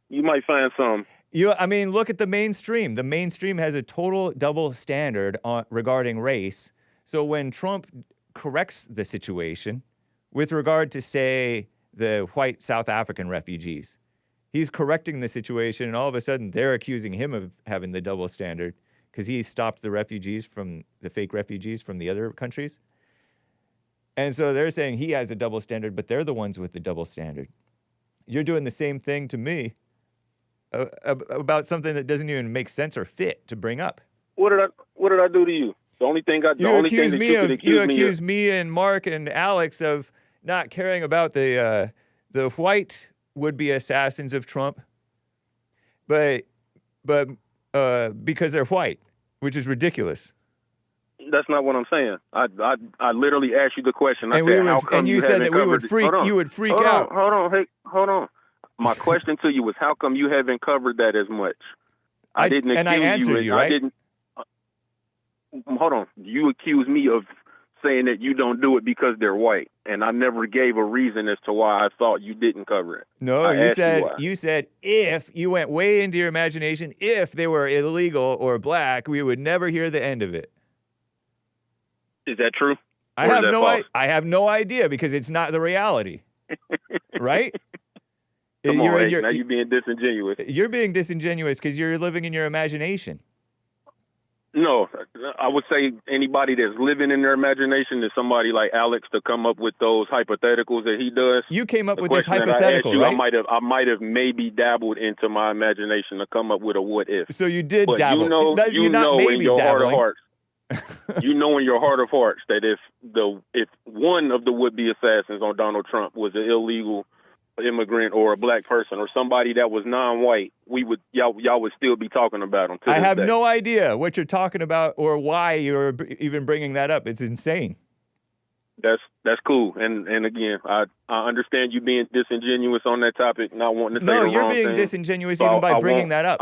You might find some. Look at the mainstream. The mainstream has a total double standard regarding race. So when Trump corrects the situation with regard to, say, the white South African refugees, he's correcting the situation, and all of a sudden they're accusing him of having the double standard. because he stopped the fake refugees from the other countries. And so they're saying he has a double standard, but they're the ones with the double standard. You're doing the same thing to me about something that doesn't even make sense or fit to bring up. What did I do to you? The only thing You accuse me and Mark and Alex of not caring about the white would-be assassins of Trump, but because they're white, which is ridiculous. That's not what I'm saying. I literally asked you the question. You said that we would freak. You would freak out. Hold on. My question to you was, how come you haven't covered that as much? I didn't accuse you. And I answered you, right? I didn't. Hold on. You accused me of saying that you don't do it because they're white, and I never gave a reason as to why I thought you didn't cover it. No, you said if you went way into your imagination, if they were illegal or black, we would never hear the end of it. Is that true? I have no idea because it's not the reality, right? Come on, now you're being disingenuous. You're being disingenuous because you're living in your imagination. No, I would say anybody that's living in their imagination is somebody like Alex to come up with those hypotheticals that he does. You came up with this hypothetical, right? I might have maybe dabbled into my imagination to come up with a what if. So you did but dabble. You know in your heart of hearts. You know in your heart of hearts that if one of the would-be assassins on Donald Trump was an illegal immigrant or a black person or somebody that was non-white, y'all would still be talking about them. I have no idea what you're talking about or why you're even bringing that up. It's insane. That's cool. And again, I understand you being disingenuous on that topic, not wanting to say the wrong thing. No, you're being disingenuous even by bringing that up.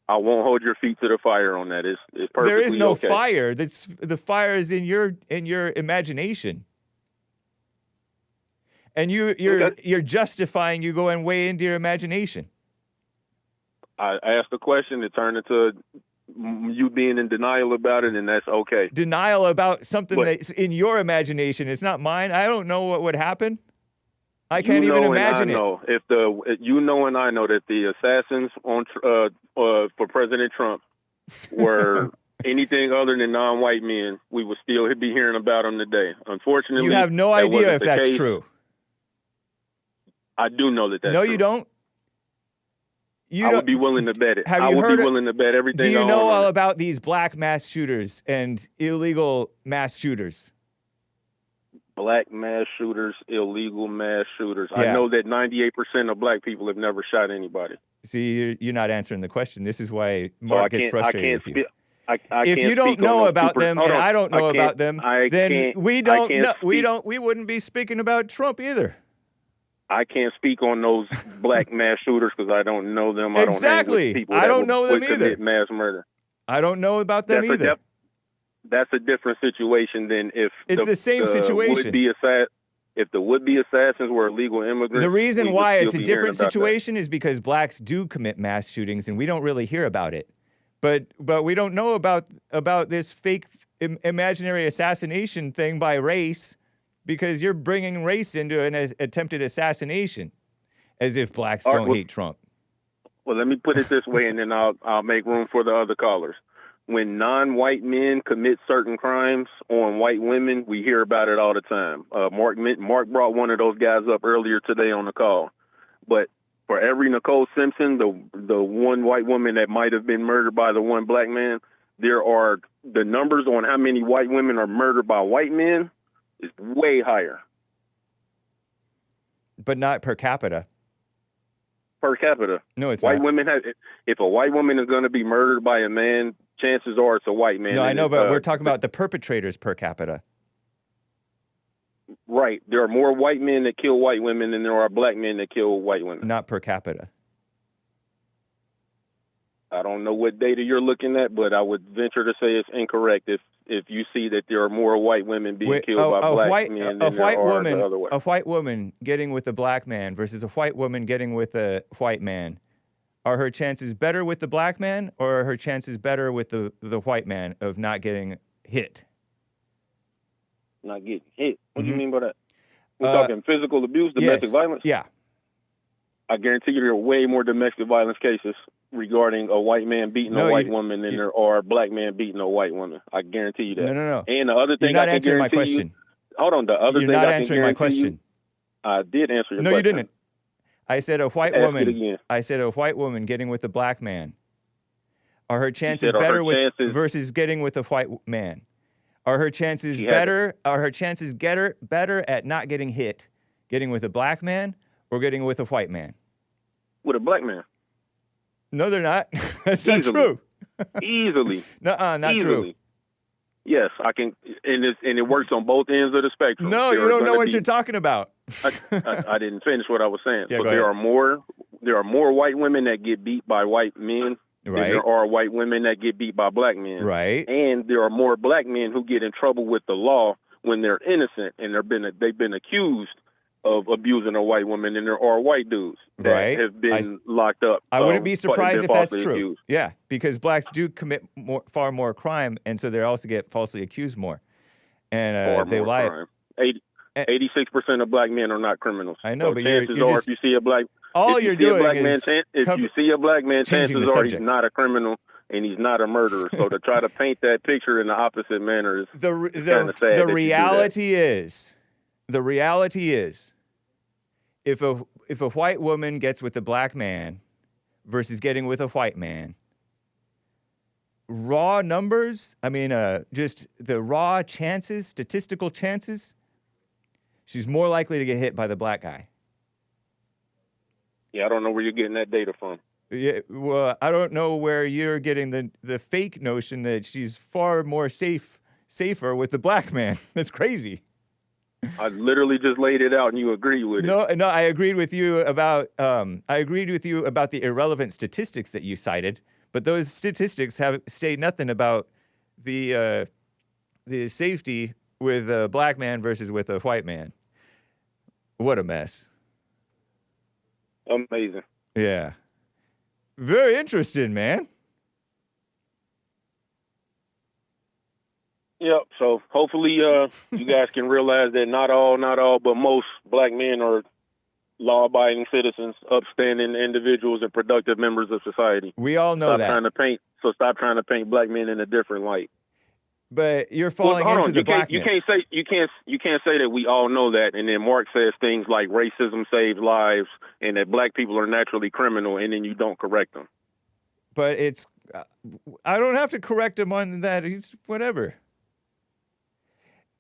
I won't hold your feet to the fire on that. It's perfectly There is no okay. fire. The fire is in your imagination. And you're justifying you going way into your imagination. I asked a question, it turned into you being in denial about it, and that's okay. Denial about something that's in your imagination. It's not mine. I don't know what would happen. I can't even imagine it. You know and I know that the assassins for President Trump were anything other than non-white men, we would still be hearing about them today. Unfortunately, you have no idea if that's true. I do know that that's true. No, you you don't. I would be willing to bet it. I would be willing to bet everything. Do you know all about these black mass shooters and illegal mass shooters? Black mass shooters, illegal mass shooters. Yeah. I know that 98% of black people have never shot anybody. See, you're not answering the question. This is why Mark gets frustrated with you. If you don't know about them and I don't know about them, then we wouldn't be speaking about Trump either. I can't speak on those black mass shooters because I don't know them. I don't hang with people I don't know them either. Commit mass murder. I don't know about them either. That's a different situation than if it's the same situation. If the would-be assassins were illegal immigrants. The reason why it's a different situation is because blacks do commit mass shootings, and we don't really hear about it. But we don't know about this fake imaginary assassination thing by race, because you're bringing race into an attempted assassination, as if blacks don't hate Trump. Well, let me put it this way, and then I'll make room for the other callers. When non-white men commit certain crimes on white women, we hear about it all the time. Mark brought one of those guys up earlier today on the call. But for every Nicole Simpson, the one white woman that might have been murdered by the one black man, there are the numbers on how many white women are murdered by white men is way higher. But not per capita. Per capita. No, it's white not. Women have. If a white woman is going to be murdered by a man, chances are it's a white man. No, I know, but we're talking about the perpetrators per capita. Right. There are more white men that kill white women than there are black men that kill white women. Not per capita. I don't know what data you're looking at, but I would venture to say it's incorrect if you see that there are more white women being killed by black men than there are the other way. A white woman getting with a black man versus a white woman getting with a white man. Are her chances better with the black man, or are her chances better with the white man of not getting hit? Not getting hit? What do you mean by that? We're talking physical abuse, domestic violence? Yeah. I guarantee you there are way more domestic violence cases regarding a white man beating No, a white you- woman than there are a black man beating a white woman. I guarantee you that. No. And the other You're thing not I can answering my guarantee you. question. Hold on. The other You're thing not I can answering my guarantee you. question. I did answer your No, question. you didn't. I said a white Ask it woman. again. I said a white woman getting with a black man. Are her chances said, are her better with chances- versus getting with a white man? Are her chances She had better? Are her chances better at not getting hit, getting with a black man, or getting with a white man? With a black man. No, they're not. That's not Easily. true. Easily. Nuh-uh, not Easily. true. Yes, I can, and it works on both ends of the spectrum. No, There you are don't know gonna what be- you're talking about. I didn't finish what I was saying. Yeah, So go there ahead. are more white women that get beat by white men than Right. there are white women that get beat by black men. Right. And there are more black men who get in trouble with the law when they're innocent and they've been accused of abusing a white woman than there are white dudes that Right. have been locked up. I wouldn't be surprised been if that's falsely true. accused. Yeah, because blacks do commit far more crime, and so they also get falsely accused more. And Far they more lie. crime. 86% of black men are not criminals. I know, so but chances you're are just- if you see a black All if you you're see a doing black man, is if you see a black man, changing chances the are he's subject. not a criminal and he's not a murderer. So to try to paint that picture in the opposite manner is the kinda sad that you do that. reality is if a white woman gets with a black man versus getting with a white man, raw numbers, I mean, just the raw chances, statistical chances, she's more likely to get hit by the black guy. Yeah, I don't know where you're getting that data from. Yeah, well, I don't know where you're getting the fake notion that she's far more safer with the black man. That's crazy. I literally just laid it out and you agree with it. No, I agreed with you about the irrelevant statistics that you cited, but those statistics say nothing about the safety with a black man versus with a white man. What a mess. Amazing. Yeah. Very interesting, man. Yep. So hopefully you guys can realize that not all, but most black men are law-abiding citizens, upstanding individuals, and productive members of society. We all know Stop that. stop trying to paint black men in a different light. But you're falling hold into on. the You can't blackness. you can't say that we all know that, and then Mark says things like racism saves lives and that black people are naturally criminal, and then you don't correct them. But it's I don't have to correct him on that. He's whatever.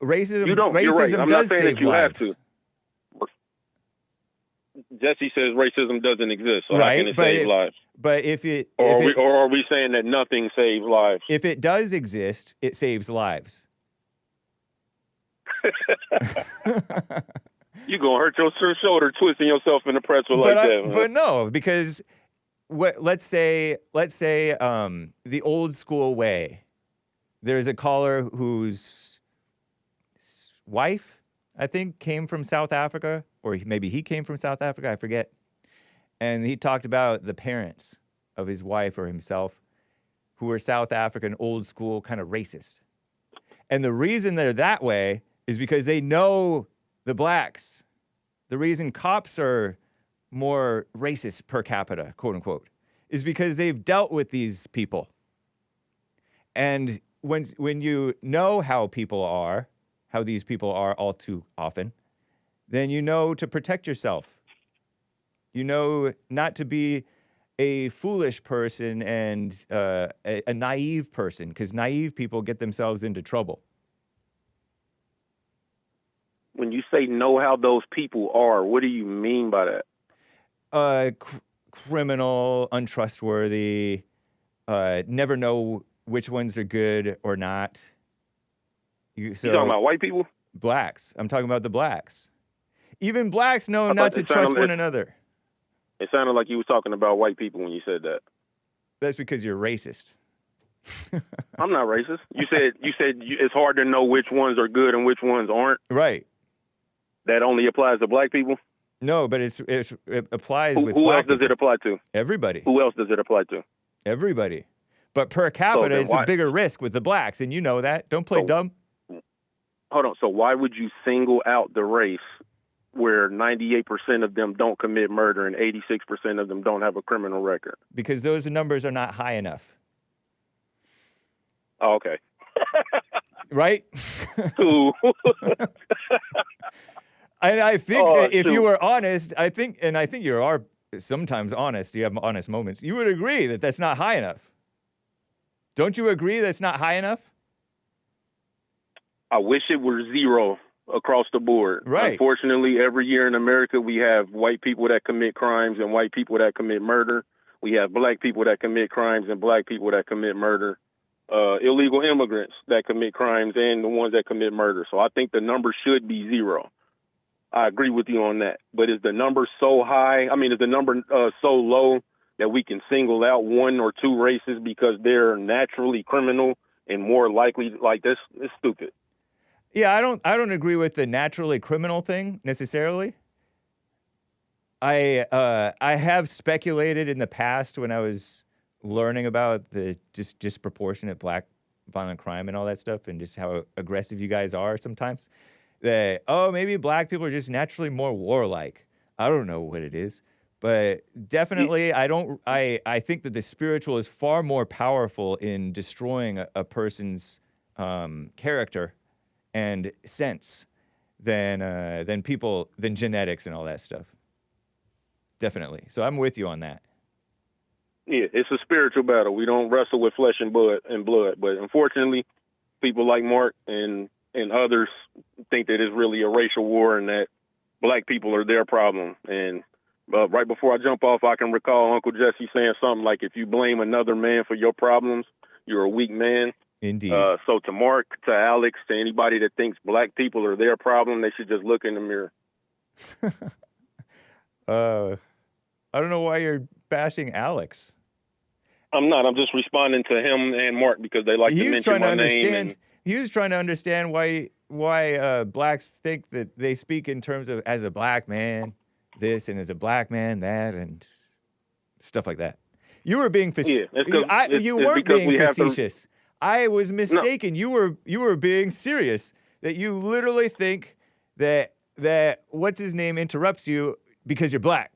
Racism. You don't. You're right. Racism I'm not does saying save that you lives. have to. Jesse says racism doesn't exist, so Right, how can it but save lives? But if it Or if it, are we saying that nothing saves lives? if it does exist, it saves lives. You're going to hurt your shoulder twisting yourself in the pretzel like that. But no, because let's say the old school way. There's a caller whose wife, I think, came from South Africa, or maybe he came from South Africa, I forget. And he talked about the parents of his wife or himself who were South African, old school, kind of racist. And the reason they're that way is because they know the blacks. The reason cops are more racist per capita, quote unquote, is because they've dealt with these people. And when you know how these people are all too often, then you know to protect yourself. You know not to be a foolish person and a naive person, because naive people get themselves into trouble. When you say know how those people are, what do you mean by that? Criminal, untrustworthy, never know which ones are good or not. You talking about white people? Blacks. I'm talking about the blacks. Even blacks know I not thought to it trust sounded one like- another. It sounded like you were talking about white people when you said that. That's because you're racist. I'm not racist. You said it's hard to know which ones are good and which ones aren't. Right. That only applies to black people. No, but it applies with Who black else does people. it apply to? Everybody. Who else does it apply to? Everybody. But per capita, then it's a why- bigger risk with the blacks, and you know that. Don't play So- dumb. Hold on. So why would you single out the race where 98% of them don't commit murder and 86% of them don't have a criminal record? Because those numbers are not high enough. Oh, okay. Right? Cool. And I think Oh, if you shoot. were honest, I think you are sometimes honest, you have honest moments, you would agree that that's not high enough. Don't you agree that's not high enough? I wish it were zero across the board. Right. Unfortunately, every year in America, we have white people that commit crimes and white people that commit murder. We have black people that commit crimes and black people that commit murder. Illegal immigrants that commit crimes and the ones that commit murder. So I think the number should be zero. I agree with you on that. But is the number so high? I mean, is the number so low that we can single out one or two races because they're naturally criminal and more likely like this? It's stupid. Yeah, I don't agree with the naturally criminal thing necessarily. I have speculated in the past when I was learning about the just disproportionate black violent crime and all that stuff and just how aggressive you guys are sometimes, that, oh, maybe black people are just naturally more warlike. I don't know what it is, but definitely I think that the spiritual is far more powerful in destroying a person's character and sense than genetics and all that stuff. Definitely. So I'm with you on that. Yeah, it's a spiritual battle. We don't wrestle with flesh and blood, but unfortunately, people like Mark and others think that it's really a racial war and that black people are their problem. And right before I jump off, I can recall Uncle Jesse saying something like, if you blame another man for your problems, you're a weak man. Indeed. So to Mark, to Alex, to anybody that thinks black people are their problem, they should just look in the mirror. I don't know why you're bashing Alex. I'm not. I'm just responding to him and Mark because they like to mention my name. He was trying to understand why blacks think that they speak in terms of as a black man this and as a black man that and stuff like that. You were being facetious. Yeah, you weren't being facetious. I was mistaken. No. You were being serious. That you literally think that what's his name interrupts you because you're black.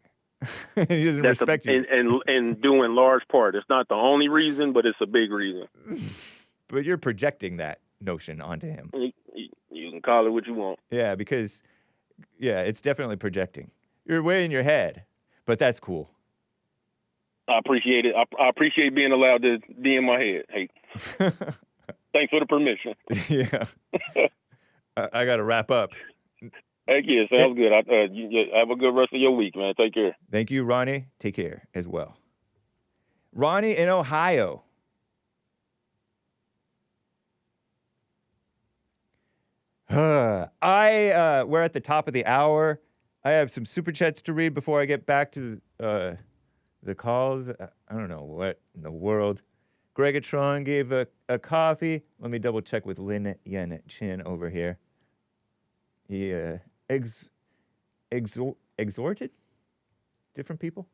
He doesn't respect you. And due in large part. It's not the only reason, but it's a big reason. But you're projecting that notion onto him. You can call it what you want. Yeah, because, it's definitely projecting. You're way in your head, but that's cool. I appreciate it. I appreciate being allowed to be in my head. Hey, thanks for the permission. Yeah. I got to wrap up. Heck yeah, sounds good. Have a good rest of your week, man. Take care. Thank you, Ronnie. Take care as well. Ronnie in Ohio. We're at the top of the hour. I have some super chats to read before I get back to the calls. I don't know what in the world. Gregatron gave a coffee. Let me double check with Lin Yen Chin over here. He exhorted different people?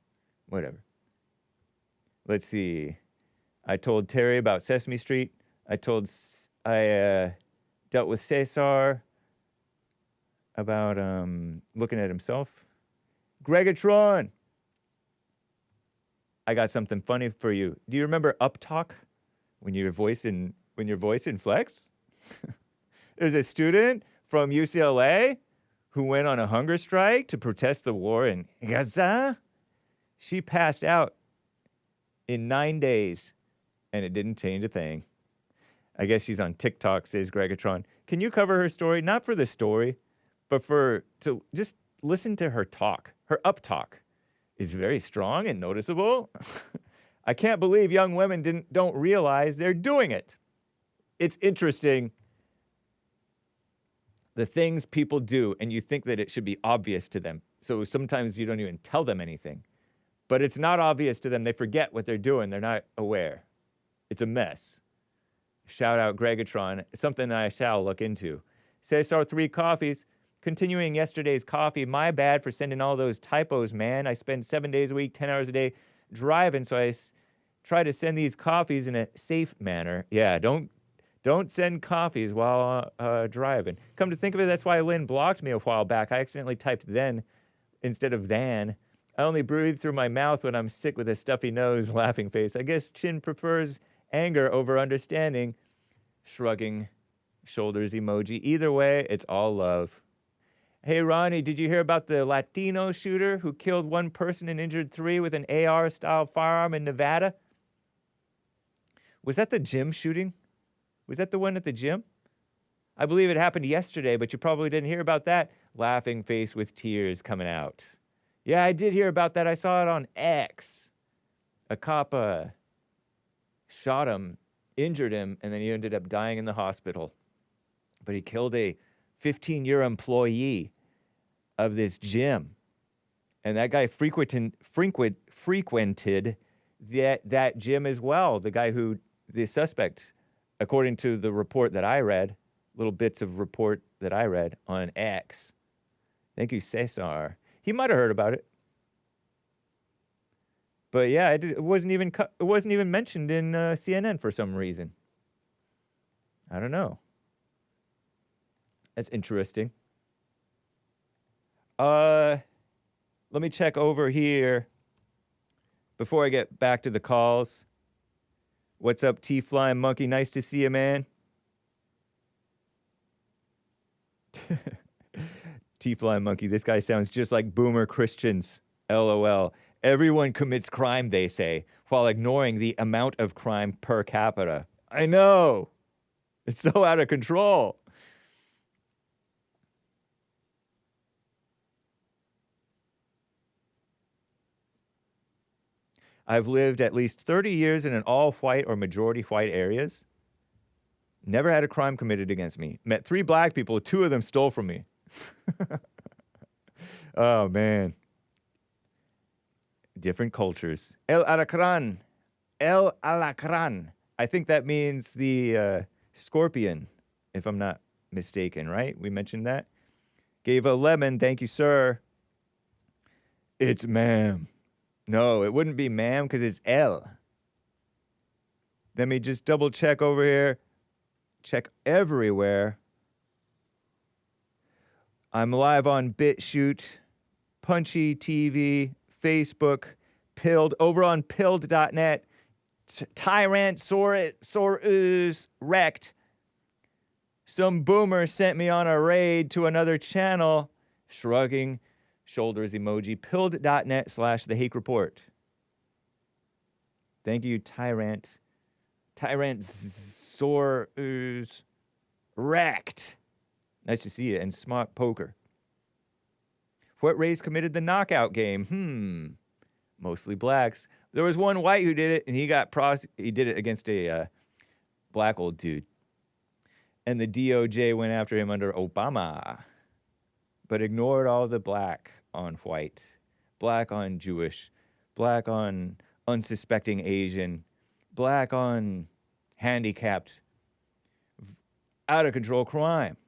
Whatever. Let's see. I told TERRI about Sesame Street. I dealt with Cesar about looking at himself. Gregatron, I got something funny for you. Do you remember Uptalk when your voice inflects? There's a student from UCLA who went on a hunger strike to protest the war in Gaza. She passed out in 9 days, and it didn't change a thing. I guess she's on TikTok, says Gregatron. Can you cover her story? Not for the story, but to just listen to her talk. Her uptalk is very strong and noticeable. I can't believe young women don't realize they're doing it. It's interesting the things people do, and you think that it should be obvious to them. So sometimes you don't even tell them anything. But it's not obvious to them. They forget what they're doing. They're not aware. It's a mess. Shout out Gregatron. It's something I shall look into. Cesar 3 coffees. Continuing yesterday's coffee. My bad for sending all those typos, man. I spend 7 days a week, 10 hours a day driving, so I try to send these coffees in a safe manner. Yeah, don't Don't send coffees while driving. Come to think of it, that's why Lynn blocked me a while back. I accidentally typed then instead of than. I only breathe through my mouth when I'm sick with a stuffy nose, laughing face. I guess Chin prefers anger over understanding. Shrugging shoulders emoji. Either way, it's all love. Hey, Ronnie, did you hear about the Latino shooter who killed one person and injured 3 with an AR-style firearm in Nevada? Was that the gym shooting? Was that the one at the gym? I believe it happened yesterday, but you probably didn't hear about that. Laughing face with tears coming out. Yeah, I did hear about that. I saw it on X. A cop shot him, injured him, and then he ended up dying in the hospital. But he killed a 15-year employee of this gym. And that guy frequented that gym as well. The suspect, according to the report that I read, little bits of report that I read on X. Thank you, Cesar. He might have heard about it. But yeah, it wasn't even mentioned in CNN for some reason. I don't know. That's interesting. Let me check over here before I get back to the calls. What's up, T-Flying Monkey? Nice to see you, man. T-Flying Monkey, this guy sounds just like boomer Christians. LOL. Everyone commits crime, they say, while ignoring the amount of crime per capita. I know. It's so out of control. I've lived at least 30 years in an all-white or majority-white areas. Never had a crime committed against me. Met 3 black people. 2 of them stole from me. Oh, man. Different cultures. El Alacran. El Alacran. I think that means the scorpion, if I'm not mistaken, right? We mentioned that. Gave a lemon. Thank you, sir. It's ma'am. No, it wouldn't be ma'am because it's L. Let me just double check over here. Check everywhere. I'm live on BitChute, Punchy TV, Facebook, Pilled, over on pilled.net, Tyrannosaurus wrecked. Some boomer sent me on a raid to another channel, shrugging shoulders emoji, pilled.net/The Hake Report. Thank you, Tyrannosaurus wrecked. Nice to see you. And Smart Poker. What race committed the knockout game? Mostly blacks. There was one white who did it, and he did it against a black old dude. And the DOJ went after him under Obama, but ignored all the black on white, black on Jewish, black on unsuspecting Asian, black on handicapped, out of control crime.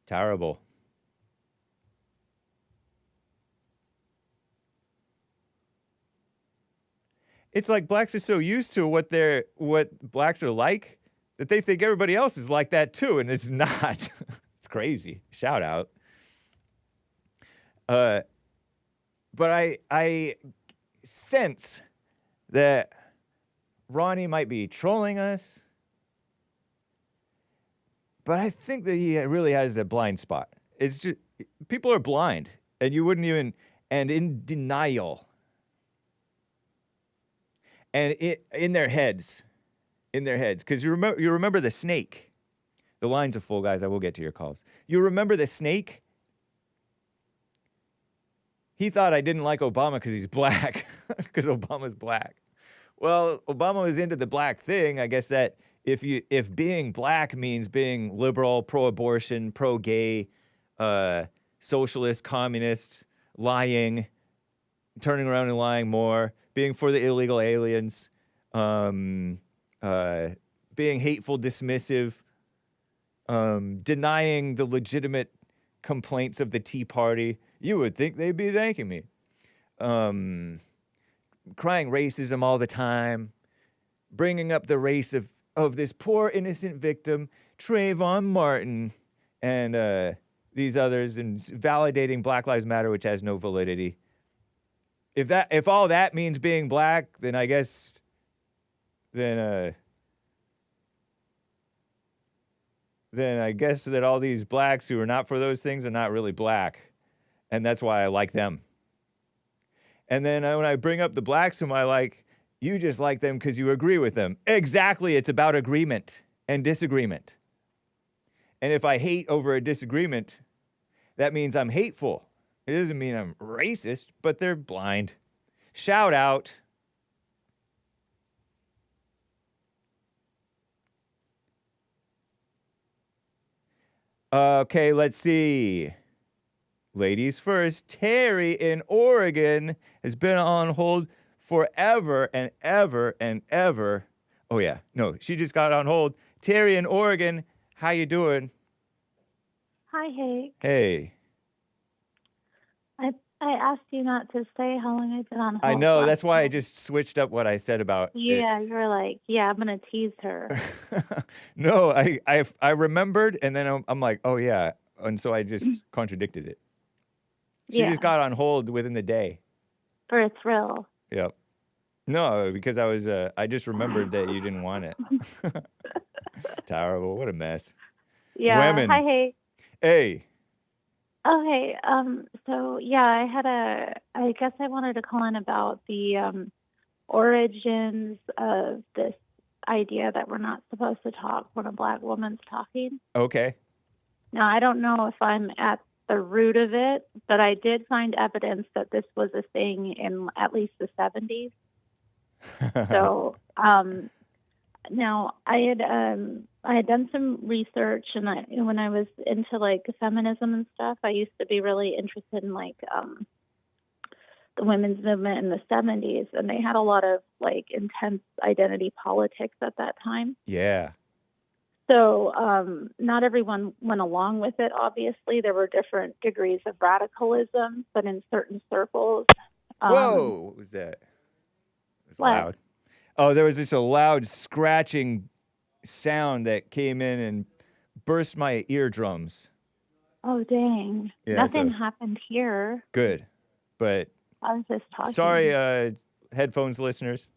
Terrible. It's like blacks are so used to what blacks are like that they think everybody else is like that too, and it's not. It's crazy. Shout out. But I sense that Ronnie might be trolling us, but I think that he really has a blind spot. It's just, people are blind, and you wouldn't even, and in denial. And in their heads, because you remember the snake. The lines are full, guys. I will get to your calls. You remember the snake? He thought I didn't like Obama because he's black, because Obama's black. Well, Obama was into the black thing. I guess that if being black means being liberal, pro-abortion, pro-gay, socialist, communist, lying, turning around and lying more, being for the illegal aliens, being hateful, dismissive, denying the legitimate complaints of the Tea Party, you would think they'd be thanking me. Crying racism all the time, bringing up the race of of this poor innocent victim, Trayvon Martin, and these others, and validating Black Lives Matter, which has no validity. If all that means being black, then I guess then I guess that all these blacks who are not for those things are not really black, and that's why I like them. And then when I bring up the blacks whom I like, you just like them because you agree with them. Exactly, it's about agreement and disagreement. And if I hate over a disagreement, that means I'm hateful. It doesn't mean I'm racist, but they're blind. Shout out. Okay, let's see. Ladies first. TERRI in Oregon has been on hold forever and ever and ever. Oh yeah, no, she just got on hold. TERRI in Oregon, how you doing? Hi, Hake. Hey. I asked you not to say how long I've been on hold. I know, last that's why I time. just switched up what I said about it. Yeah, you were like, yeah, I'm gonna tease her. No, I remembered, and then I'm like, oh yeah, and so I just contradicted it. She Yeah, just got on hold within the day. for a thrill. Yep. No, because I just remembered that you didn't want it. Terrible. What a mess. Yeah. Women. Hi, Hake. Hey. Okay. So yeah, I guess I wanted to call in about the origins of this idea that we're not supposed to talk when a black woman's talking. Okay. Now, I don't know if I'm at the root of it, but I did find evidence that this was a thing in at least the 70s. So now I had done some research, and when I was into like feminism and stuff, I used to be really interested in like the women's movement in the 70s, and they had a lot of like intense identity politics at that time. Yeah. So not everyone went along with it, obviously. There were different degrees of radicalism, but in certain circles. Whoa, what was that? It was What? loud. Oh, there was just a loud scratching sound that came in and burst my eardrums. Oh, dang. Yeah, Nothing so- happened here. Good. But I was just talking. sorry, headphones listeners.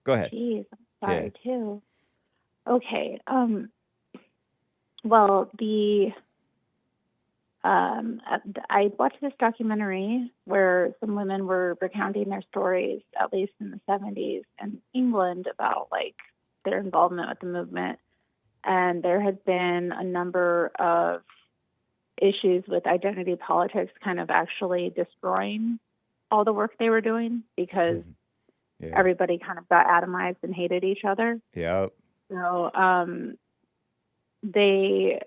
Go ahead. Jeez, I'm sorry too. Okay. Well, I watched this documentary where some women were recounting their stories, at least in the 70s in England, about like their involvement with the movement. And there has been a number of issues with identity politics kind of actually destroying all the work they were doing because everybody kind of got atomized and hated each other. Yep. So they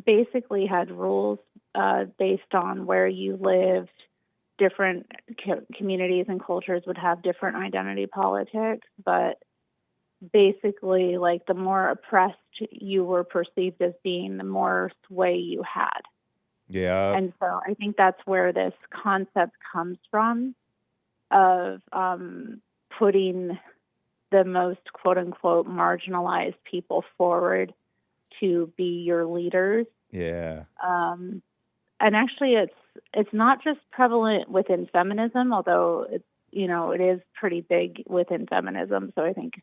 basically had rules based on where you lived. Different communities and cultures would have different identity politics, but basically, like, the more oppressed you were perceived as being, the more sway you had. Yeah. And so I think that's where this concept comes from of putting the most quote-unquote marginalized people forward to be your leaders. Yeah. And actually, it's not just prevalent within feminism, although it's, it is pretty big within feminism. So I think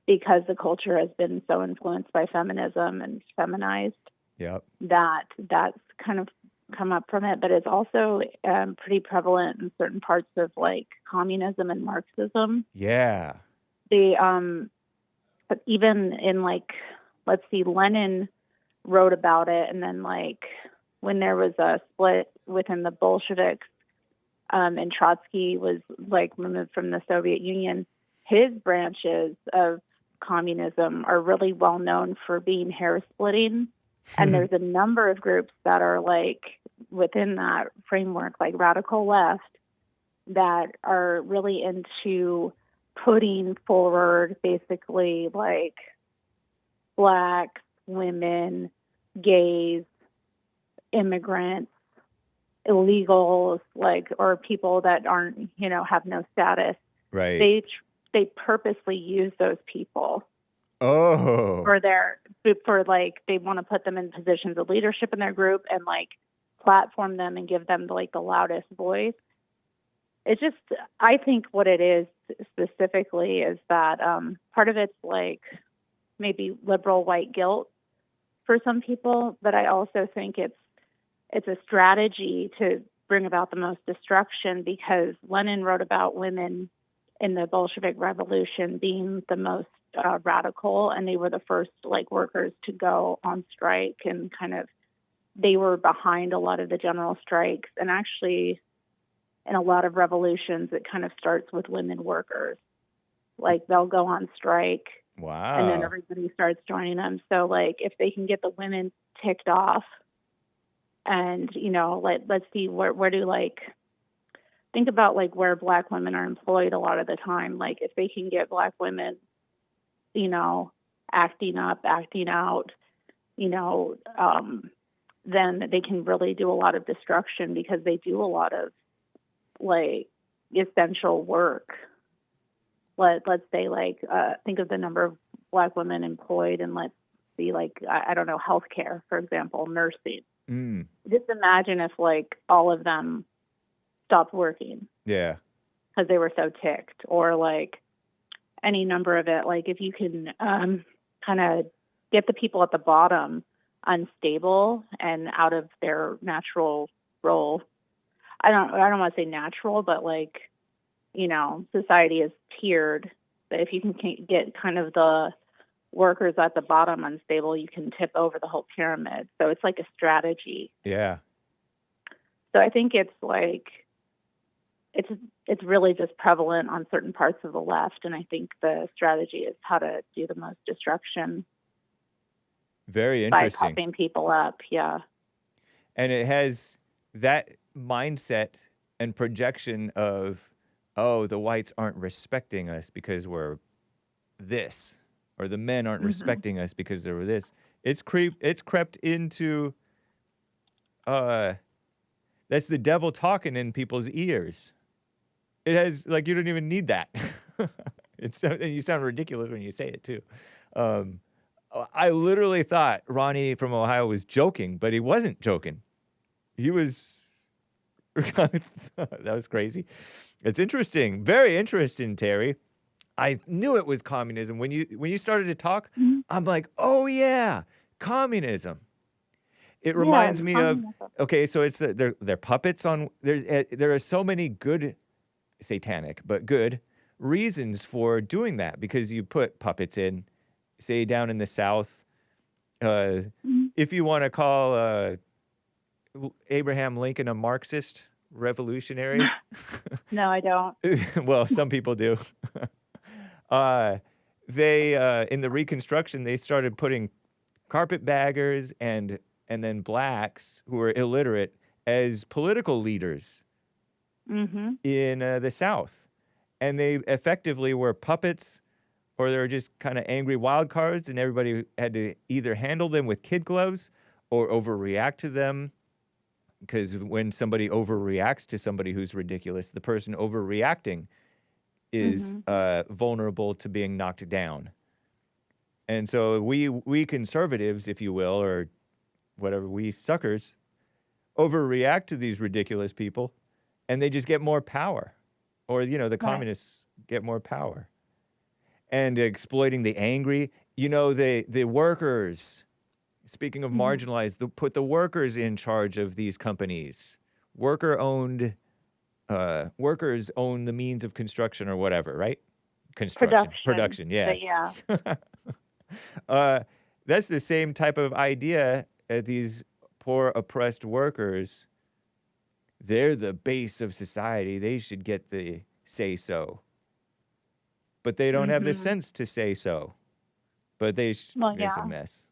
because the culture has been so influenced by feminism and feminized, that's kind of come up from it. But it's also pretty prevalent in certain parts of like communism and Marxism. Yeah. They even in like, let's see, Lenin wrote about it, and then like when there was a split within the Bolsheviks, and Trotsky was like removed from the Soviet Union, his branches of communism are really well known for being hair splitting. And there's a number of groups that are like within that framework, like radical left, that are really into putting forward basically like blacks, women, gays, immigrants, illegals, like, or people that aren't, have no status. Right. They purposely use those people Oh. for like they want to put them in positions of leadership in their group and like platform them and give them like the loudest voice. It's just, I think what it is specifically is that part of it's like maybe liberal white guilt for some people, but I also think it's a strategy to bring about the most destruction, because Lenin wrote about women in the Bolshevik Revolution being the most radical, and they were the first like workers to go on strike, and kind of they were behind a lot of the general strikes. And actually, in a lot of revolutions, it kind of starts with women workers. Like they'll go on strike, Wow. and then everybody starts joining them. So like if they can get the women ticked off, and you know, let's see where do like think about like where Black women are employed a lot of the time. Like if they can get Black women, you know, acting up, acting out, you know, then they can really do a lot of destruction, because they do a lot of like essential work. Let's say like think of the number of Black women employed in, let's see, like I don't know, healthcare, for example, nursing. Just imagine if like all of them stopped working. Yeah. Because they were so ticked, or like any number of it. Like if you can kind of get the people at the bottom unstable and out of their natural role. I don't want to say natural, but like, you know, society is tiered. But if you can get kind of the workers at the bottom unstable, you can tip over the whole pyramid. So it's like a strategy. Yeah. So I think it's like it's really just prevalent on certain parts of the left, and I think the strategy is how to do the most destruction. Very interesting. By puffing people up, yeah. And it has that mindset and projection of, oh, the whites aren't respecting us because we're this, or the men aren't respecting us because they were this. It's crept into, that's the devil talking in people's ears. It has, like, you don't even need that. You sound ridiculous when you say it too. I literally thought Ronnie from Ohio was joking, but he wasn't joking. He was, that was crazy. It's interesting. Very interesting, Terry. I knew it was communism. When you started to talk, I'm like, oh yeah, communism. It reminds me of, okay, so it's they're puppets on, there are so many good, satanic, but good reasons for doing that, because you put puppets in, say down in the South, if you want to call Abraham Lincoln a Marxist revolutionary. No, I don't. Well, some people do. They in the Reconstruction, they started putting carpetbaggers and then blacks who were illiterate as political leaders in the South, and they effectively were puppets, or they were just kind of angry wild cards, and everybody had to either handle them with kid gloves or overreact to them. Because when somebody overreacts to somebody who's ridiculous, the person overreacting is vulnerable to being knocked down. And so we conservatives, if you will, or whatever, we suckers, overreact to these ridiculous people, and they just get more power. Or, you know, the communists get more power. And exploiting the angry, you know, the workers. Speaking of marginalized, put the workers in charge of these companies. Workers own the means of construction or whatever, right? Production, yeah. But yeah. That's the same type of idea. These poor, oppressed workers, they're the base of society. They should get the say-so. But they don't have the sense to say so. But it's a mess.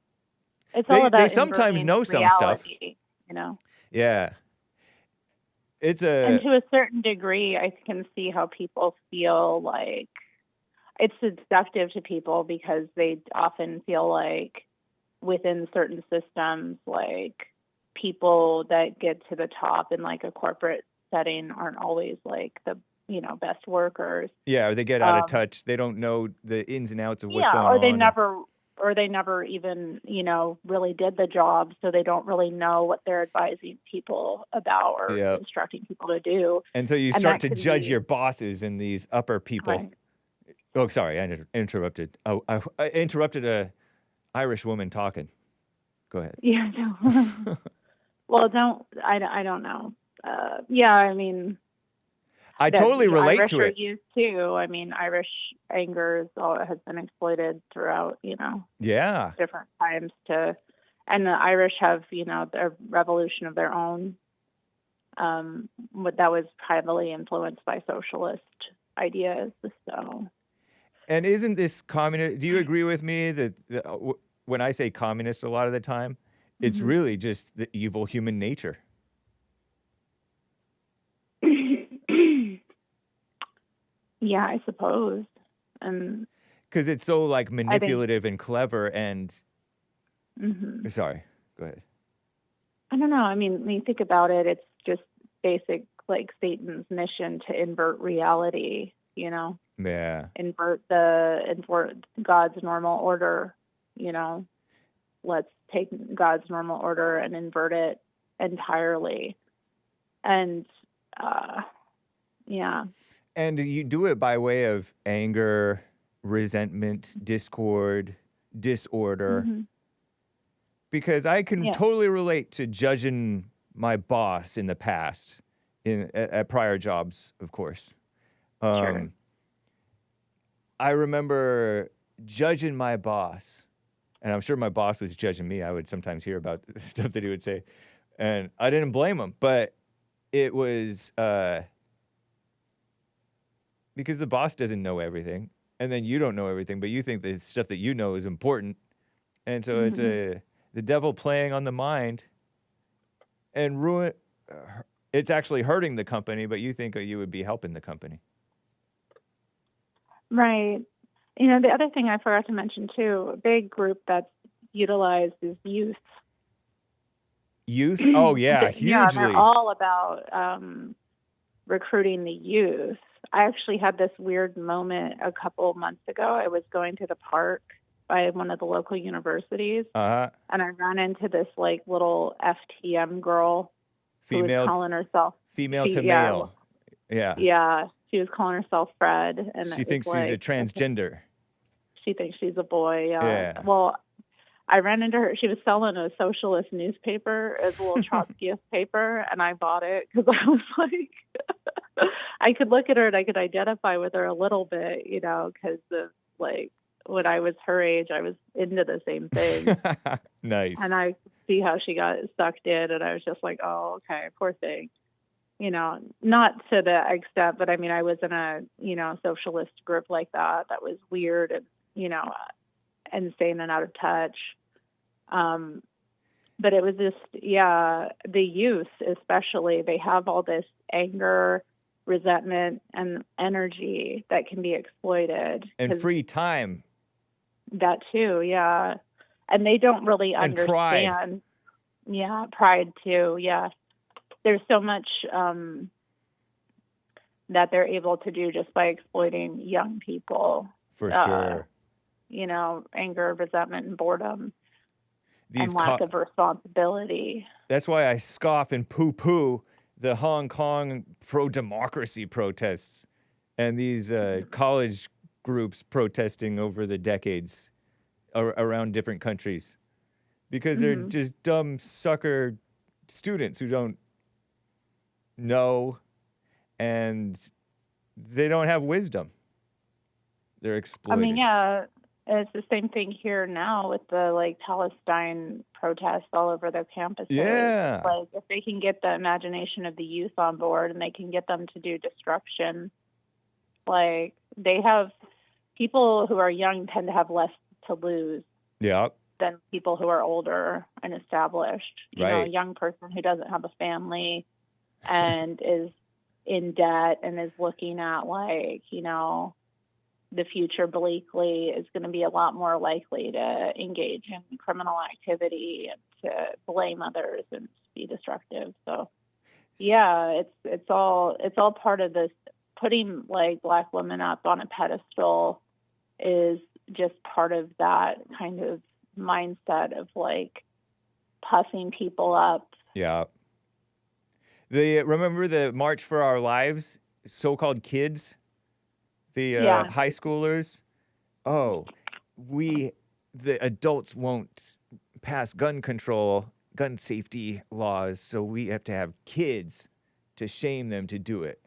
It's all about they sometimes know some stuff, you know. Yeah, and to a certain degree, I can see how people feel like it's seductive to people, because they often feel like within certain systems, like people that get to the top in like a corporate setting aren't always like the best workers. Yeah, or they get out of Um, touch. They don't know the ins and outs of what's yeah, going or on. they never even, really did the job, so they don't really know what they're advising people about or Yeah. instructing people to do. And so you And start that to can judge be your bosses and these upper people. right. Oh, sorry, I interrupted. Oh, I interrupted a Irish woman talking. Go ahead. Yeah. No. Well, I don't know. Yeah, I mean, I totally the relate Irish to are it. used too. I mean, Irish anger has been exploited throughout, Yeah. different times and the Irish have, their revolution of their own. That was heavily influenced by socialist ideas. So, And isn't this communist? Do you agree with me that when I say communist a lot of the time, it's Mhm. really just the evil human nature? yeah, I suppose. And Because it's so like I think, manipulative and clever and mhm. sorry, go ahead. I don't know. I mean, when you think about it, it's just basic, like Satan's mission to invert reality, Yeah. invert God's normal order, let's take God's normal order and invert it entirely. And, yeah. And you do it by way of anger, resentment, discord, disorder. hmm Because I can Yeah. totally relate to judging my boss in the past, at prior jobs, of course. Sure. I remember judging my boss, and I'm sure my boss was judging me. I would sometimes hear about the stuff that he would say, and I didn't blame him, but it was because the boss doesn't know everything, and then you don't know everything, but you think the stuff that you know is important, and so it's hmm the devil playing on the mind and it's actually hurting the company, but you think you would be helping the company. Right. The other thing I forgot to mention too, a big group that's utilized is youth. Youth? Oh yeah, Yeah, they're hugely. all about recruiting the youth. I actually had this weird moment a couple months ago. I was going to the park by one of the local universities, Uh-huh. and I ran into this like little FTM girl who was Female calling herself female to yeah, male. Yeah. yeah, she was calling herself Fred, and She it thinks was she's a like transgender. she thinks she's a boy. Yeah. Well, I ran into her. She was selling a socialist newspaper as a little Trotskyist paper, and I bought it because I was like, I could look at her and I could identify with her a little bit, because of like when I was her age, I was into the same thing. Nice. And I see how she got sucked in, and I was just like, oh, okay, poor thing. Not to the extent, but I mean, I was in a, socialist group like that. That was weird and, insane and out of touch. But it was just, the youth, especially, they have all this anger, resentment, and energy that can be exploited. And free time. That too, yeah. And they don't really And pride. understand. Yeah, pride too, yeah. There's so much that they're able to do just by exploiting young people. For sure. Anger, resentment, and boredom, These and lack of responsibility. That's why I scoff and poo-poo the Hong Kong pro-democracy protests and these college groups protesting over the decades around different countries. Because they're just dumb sucker students who don't know and they don't have wisdom. They're exploited. I mean, yeah, it's the same thing here now with the Palestine protests all over their campuses. Yeah. Like if they can get the imagination of the youth on board and they can get them to do destruction, like they have people who are young tend to have less to lose. Yeah. Than people who are older and established. Right. A young person who doesn't have a family and is in debt and is looking at the future bleakly is going to be a lot more likely to engage in criminal activity and to blame others and be destructive. So yeah, it's all part of this putting like Black women up on a pedestal is just part of that kind of mindset of like puffing people up. Yeah. Remember the March for Our Lives, so-called kids, the high schoolers? Oh, the adults won't pass gun safety laws, so we have to have kids to shame them to do it.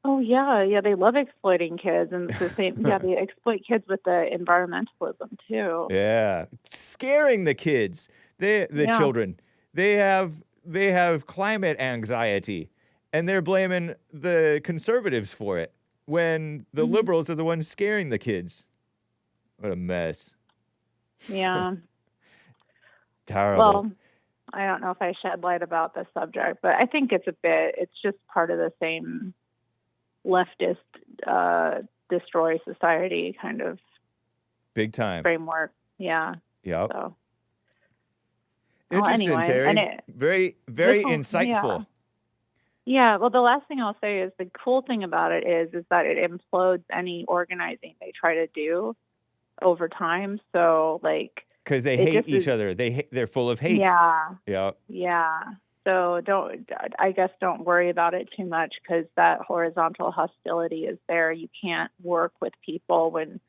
Oh yeah, they love exploiting kids, and it's the same. Yeah, they exploit kids with the environmentalism too. Yeah, scaring the kids, the children. They have climate anxiety, and they're blaming the conservatives for it when the liberals are the ones scaring the kids. What a mess. Yeah. Terrible. Well, I don't know if I shed light about this subject, but I think it's just part of the same leftist destroy society kind of big time framework. Yeah. Yep. So. Interesting, Anyway, Terry. Very, very insightful. Yeah. Well, the last thing I'll say is the cool thing about it is that it implodes any organizing they try to do over time. So, like, because they hate each other. They're full of hate. Yeah. Yeah. Yeah. So don't worry about it too much, because that horizontal hostility is there. You can't work with people when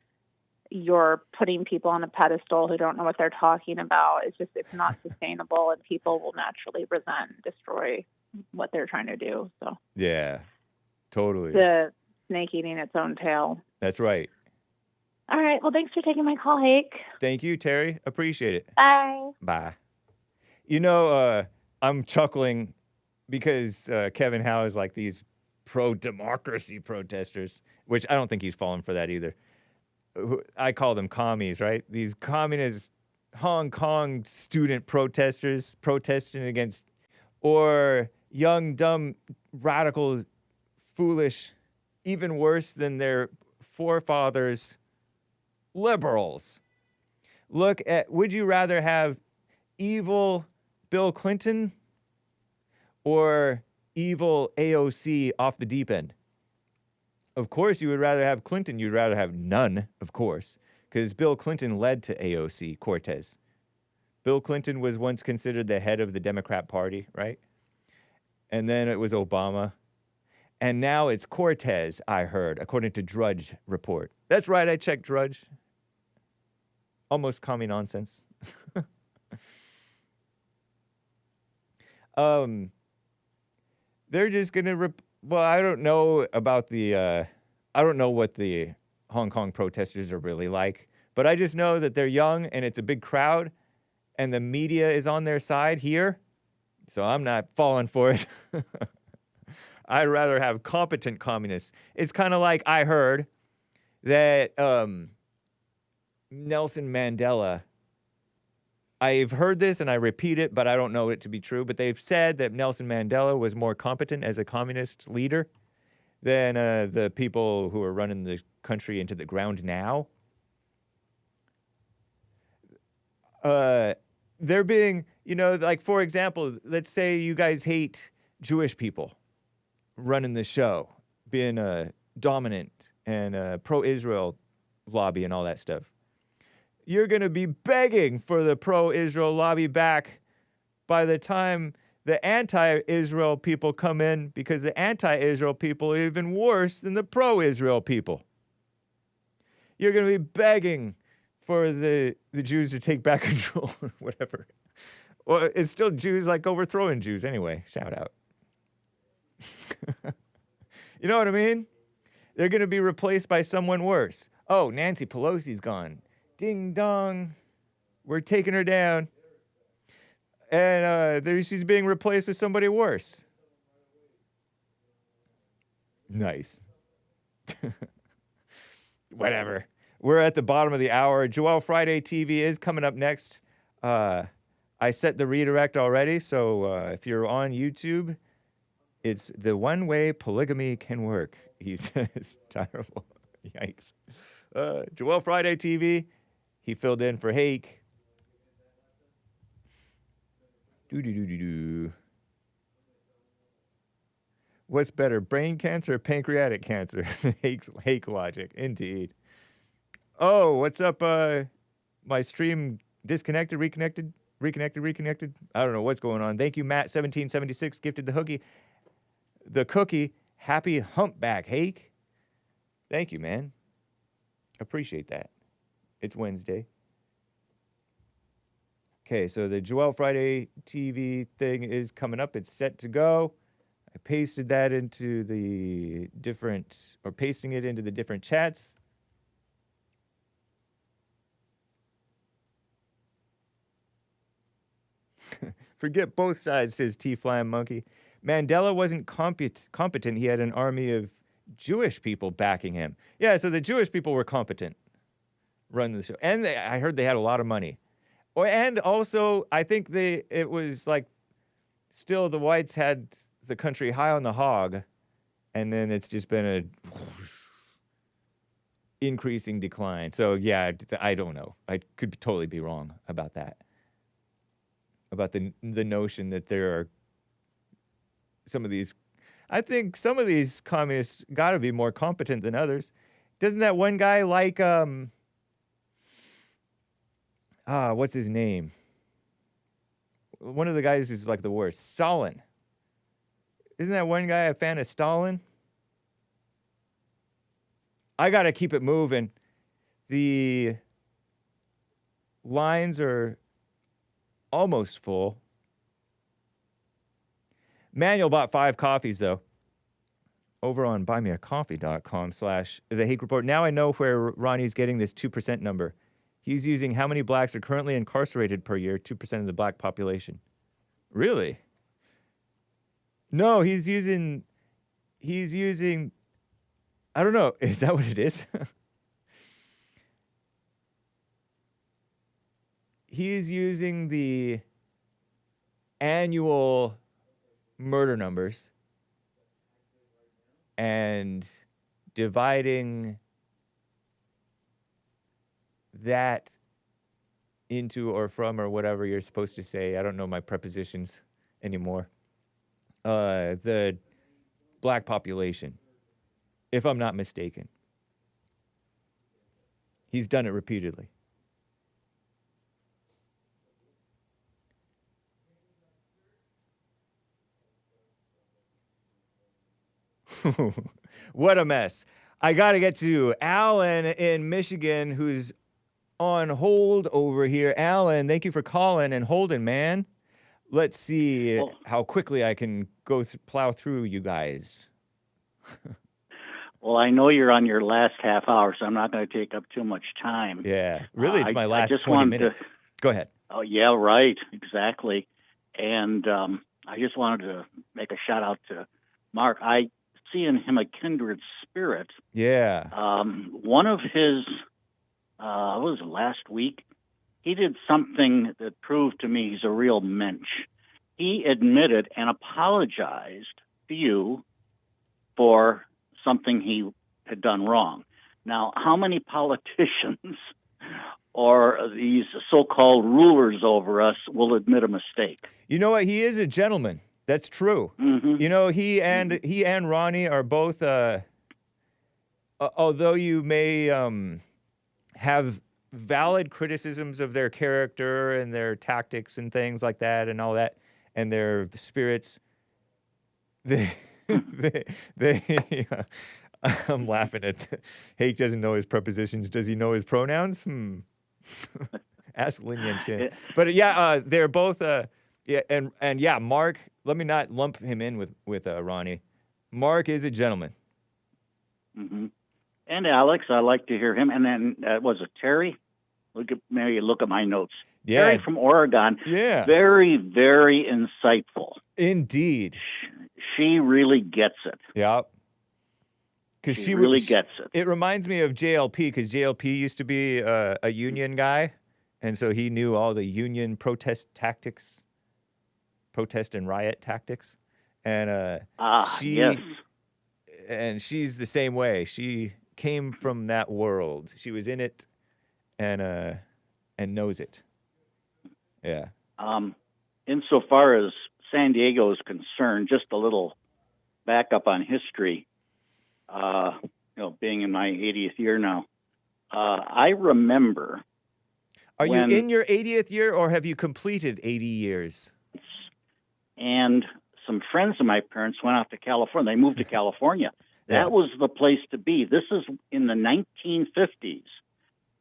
you're putting people on a pedestal who don't know what they're talking about. It's not sustainable, and people will naturally resent and destroy what they're trying to do. So yeah, totally. The snake eating its own tail. That's right. All right. Well, thanks for taking my call, Hake. Thank you, Terry. Appreciate it. Bye. Bye. You know, I'm chuckling because Kevin Howe is like these pro-democracy protesters, which I don't think he's falling for that either. I call them commies, right? These communist Hong Kong student protesters protesting against, or young, dumb, radical, foolish, even worse than their forefathers, liberals. Would you rather have evil Bill Clinton or evil AOC off the deep end? Of course, you would rather have Clinton. You'd rather have none, of course, because Bill Clinton led to AOC Cortez. Bill Clinton was once considered the head of the Democrat Party, right? And then it was Obama. And now it's Cortez, I heard, according to Drudge Report. That's right, I checked Drudge. Almost commie nonsense. They're just going to... Well, I don't know about I don't know what the Hong Kong protesters are really like, but I just know that they're young and it's a big crowd and the media is on their side here, so I'm not falling for it. I'd rather have competent communists. It's kind of like I heard that Nelson Mandela, I've heard this and I repeat it, but I don't know it to be true. But they've said that Nelson Mandela was more competent as a communist leader than the people who are running the country into the ground now. They're being, like, for example, let's say you guys hate Jewish people running the show, being dominant and pro-Israel lobby and all that stuff. You're going to be begging for the pro-Israel lobby back by the time the anti-Israel people come in, because the anti-Israel people are even worse than the pro-Israel people. You're going to be begging for the Jews to take back control or whatever. Well, it's still Jews like overthrowing Jews anyway. Shout out. You know what I mean? They're going to be replaced by someone worse. Oh, Nancy Pelosi's gone. Ding dong, we're taking her down. And she's being replaced with somebody worse. Nice. Whatever. We're at the bottom of the hour. Joel Friday TV is coming up next. I set the redirect already, so if you're on YouTube, it's the one way polygamy can work, he says. Terrible. Yikes. Joel Friday TV. He filled in for Hake. What's better, brain cancer or pancreatic cancer? Hake logic, indeed. Oh, what's up? My stream disconnected, reconnected. I don't know what's going on. Thank you, Matt1776, gifted the cookie. Happy humpback, Hake. Thank you, man. Appreciate that. It's Wednesday. Okay, so the Joel Friday TV thing is coming up. It's set to go. I pasted that into the pasting it into the different chats. Forget both sides, says T-Flying Monkey. Mandela wasn't competent. He had an army of Jewish people backing him. Yeah, so the Jewish people were competent running the show. And I heard they had a lot of money. And also, I think it was like still the whites had the country high on the hog, and then it's just been a increasing decline. So, yeah, I don't know. I could totally be wrong about that. About the notion that there are some of these, I think some of these communists got to be more competent than others. Doesn't that one guy like, what's his name? One of the guys who's like the worst, Stalin. Isn't that one guy a fan of Stalin? I got to keep it moving. The lines are almost full. Manuel bought 5 coffees, though, over on buymeacoffee.com/The Hake Report. Now I know where Ronnie's getting this 2% number. He's using how many blacks are currently incarcerated per year, 2% of the black population. Really? No, he's using, I don't know. Is that what it is? He's using the annual murder numbers and dividing that into or from or whatever you're supposed to say. I don't know my prepositions anymore. The black population, if I'm not mistaken. He's done it repeatedly. What a mess. I got to get to Alan in Michigan, who's on hold over here. Alan, thank you for calling and holding, man. Let's see how quickly I can go plow through you guys. Well, I know you're on your last half hour, so I'm not going to take up too much time. Yeah, really, it's my last 20 minutes. Go ahead. Oh, yeah, right, exactly. And I just wanted to make a shout out to Mark. I see in him a kindred spirit. Yeah. One of his, what was it, last week? He did something that proved to me he's a real mensch. He admitted and apologized to you for something he had done wrong. Now, how many politicians or these so-called rulers over us will admit a mistake? You know what? He is a gentleman. That's true. Mm-hmm. You know, he and Ronnie are both, although you may have valid criticisms of their character and their tactics and things like that and all that, and their spirits, they I'm laughing at Hake doesn't know his prepositions. Does he know his pronouns? Ask Lin Yan Chin. But yeah, they're both yeah, and yeah, Mark, let me not lump him in with Ronnie. Mark is a gentleman. Mm-hmm. And Alex, I like to hear him. And then was it TERRI? Maybe look at my notes. Yeah. TERRI from Oregon. Yeah. Very, very insightful. Indeed. She really gets it. Yeah. Because she really gets it. It reminds me of JLP, because JLP used to be a union guy, and so he knew all the union protest and riot tactics. And yes. And she's the same way. She came from that world. She was in it, and knows it. Yeah. Insofar as San Diego is concerned, just a little back up on history, being in my 80th year now, I remember. Are you in your 80th year, or have you completed 80 years? And some friends of my parents went out to California. They moved to California. That was the place to be. This is in the 1950s,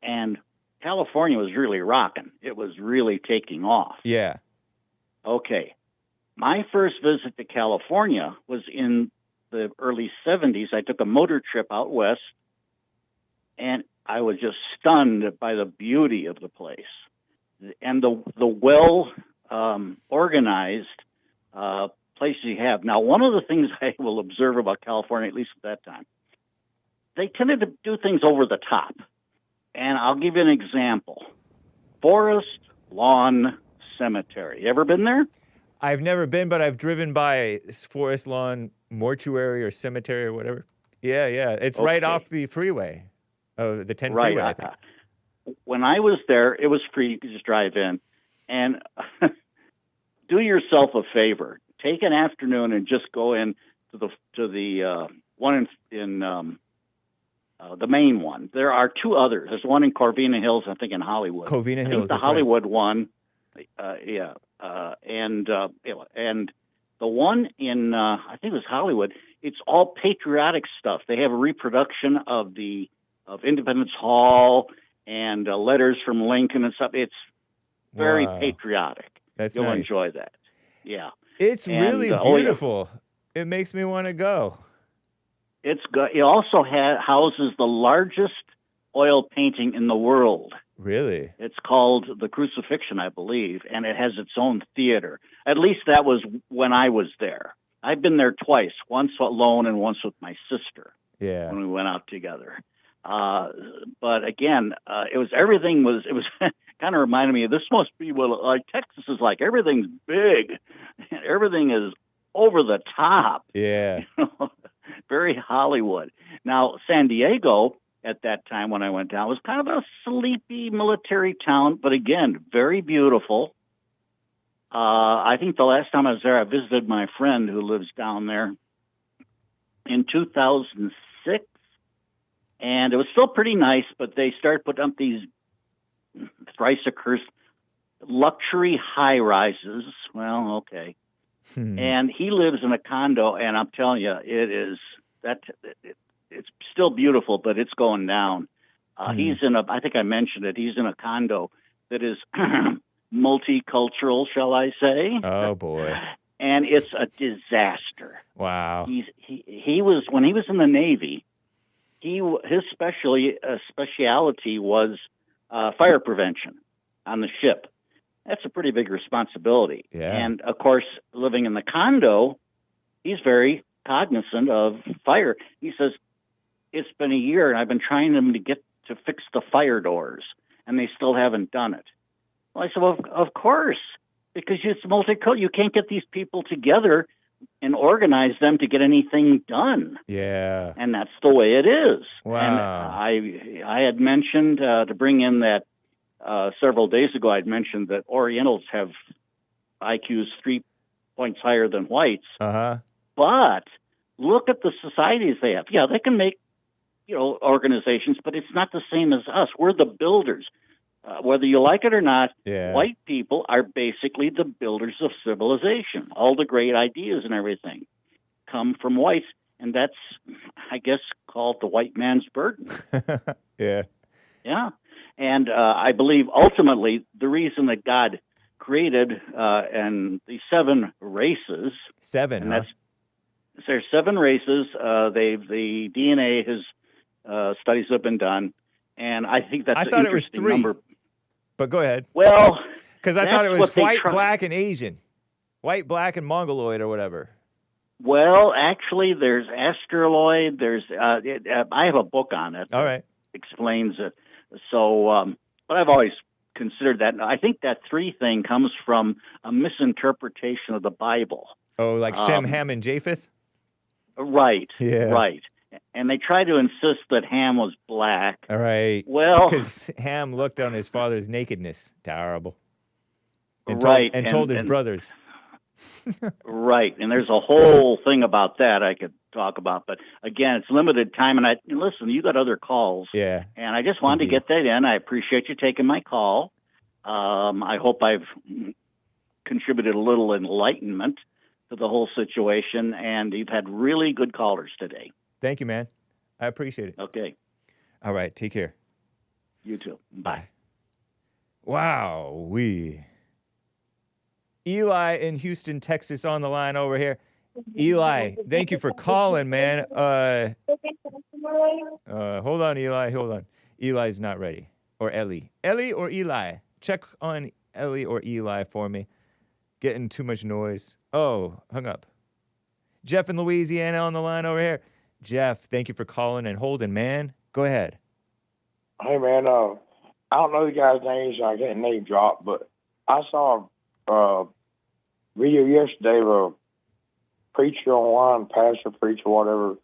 and California was really rocking. It was really taking off. Yeah. Okay. My first visit to California was in the early 70s. I took a motor trip out west, and I was just stunned by the beauty of the place and the well organized places you have. Now, one of the things I will observe about California, at least at that time, they tended to do things over the top. And I'll give you an example. Forest Lawn Cemetery. You ever been there? I've never been, but I've driven by Forest Lawn Mortuary or Cemetery or whatever. Yeah. It's right off the freeway, the 10 freeway, I think. When I was there, it was free. You could just drive in. And do yourself a favor. Take an afternoon and just go in to the one in the main one. There are two others. There's one in Covina Hills, I think, in Hollywood. Covina Hills. The Hollywood one, and the one in I think it was Hollywood. It's all patriotic stuff. They have a reproduction of Independence Hall and letters from Lincoln and stuff. It's very patriotic. You'll nice. Enjoy that. Yeah. It's really beautiful. It makes me want to go. It also houses the largest oil painting in the world. Really? It's called The Crucifixion, I believe, and it has its own theater. At least that was when I was there. I've been there twice, once alone and once with my sister. Yeah. When we went out together. But again, everything was kind of reminded me of this must be like Texas is like. Everything's big. Everything is over the top. Yeah. Very Hollywood. Now, San Diego, at that time when I went down, was kind of a sleepy military town, but again, very beautiful. I think the last time I was there, I visited my friend who lives down there in 2006, and it was still pretty nice, but they started putting up these thrice accursed luxury high-rises. Well, okay. And he lives in a condo, and I'm telling you, it's still beautiful, but it's going down. He's I think I mentioned it, he's in a condo that is multicultural, shall I say? Oh, boy. And it's a disaster. Wow. He was, when he was in the Navy, his specialty was fire prevention on the ship. That's a pretty big responsibility. Yeah. And, of course, living in the condo, he's very cognizant of fire. He says, it's been a year, and I've been trying them to fix the fire doors, and they still haven't done it. Well, I said, well, of course, because it's multicultural. You can't get these people together and organize them to get anything done. Yeah. And that's the way it is. Wow. And I had mentioned to bring in that several days ago, I'd mentioned that Orientals have IQs 3 points higher than whites. Uh-huh. But look at the societies they have. Yeah, they can make, organizations, but it's not the same as us. We're the builders. Whether you like it or not, white people are basically the builders of civilization. All the great ideas and everything come from whites, and that's, I guess, called the white man's burden. Yeah. Yeah. And I believe ultimately the reason that God created and the 7 races. 7, and there's 7 races. The DNA studies have been done, and I think that's an interesting number. But go ahead. Well, because I thought it was white, black, and Asian. White, black, and Mongoloid or whatever. Well, actually, there's Astroloid. There's I have a book on it. All right. Explains it. So, but I've always considered that. I think that 3 thing comes from a misinterpretation of the Bible. Oh, like Shem, Ham, and Japheth? Right. Yeah. Right. And they try to insist that Ham was black. All right. Well, because Ham looked on his father's nakedness. Terrible. And right. Told his brothers. Right, and there's a whole thing about that I could talk about, but again, it's limited time. And listen, you got other calls, Yeah. and I just wanted to get that in. I appreciate you taking my call. I hope I've contributed a little enlightenment to the whole situation, and you've had really good callers today. Thank you, man. I appreciate it. Okay, All right, take care. you too. Bye. Wow, Eli in Houston, Texas on the line over here. Eli, thank you for calling, man. Hold on, Eli, hold on. Eli's not ready. Or Ellie. Ellie or Eli? Check on Ellie or Eli for me. Getting too much noise. Oh, hung up. Jeff in Louisiana on the line over here. Jeff, thank you for calling and holding, man. Go ahead. Hey, man, I don't know the guy's name, so I can't name drop, but I saw a video yesterday of a preacher online, pastor, preacher, whatever,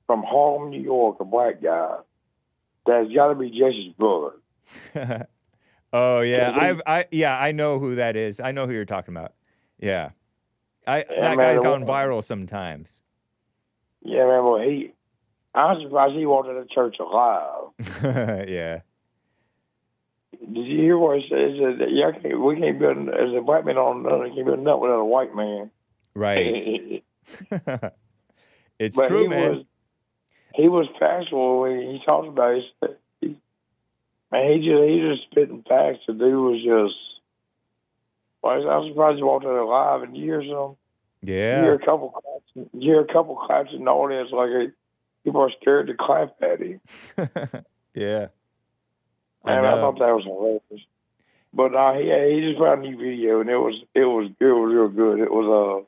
from Harlem, New York, a black guy, that's got to be Jesse's brother. Oh, yeah. I know who that is. I know who you're talking about. Yeah. That guy's gone viral sometimes. Yeah, man, well, I'm surprised he walked into church alive. Yeah. Did you hear what he says? We can't build, as a black man on another, can't build nothing without a white man. Right. It's but true, man. He was factual when he talked about it. He just spitting facts. The dude was just, well, I'm surprised he walked in alive in years. Yeah. You hear a couple claps in the audience, like people are scared to clap at him. Yeah. Man, I thought that was hilarious. But he just put out a new video, and it was real good. It was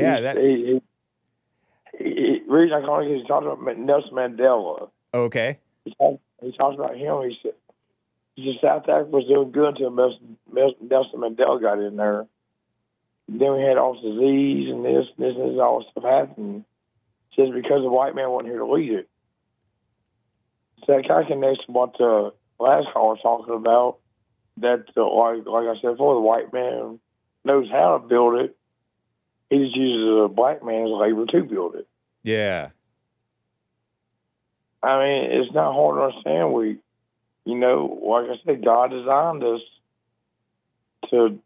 the reason I call him is he talked about Nelson Mandela. Okay. He talks about him. He said South Africa was doing good until Nelson Mandela got in there. Then we had all this disease and this all stuff happened. He says because the white man wasn't here to lead it. So that kind of connects to what the last call was talking about. That like I said before, the white man knows how to build it. He just uses a black man's labor to build it. Yeah. I mean, it's not hard to understand. Like I said, God designed us to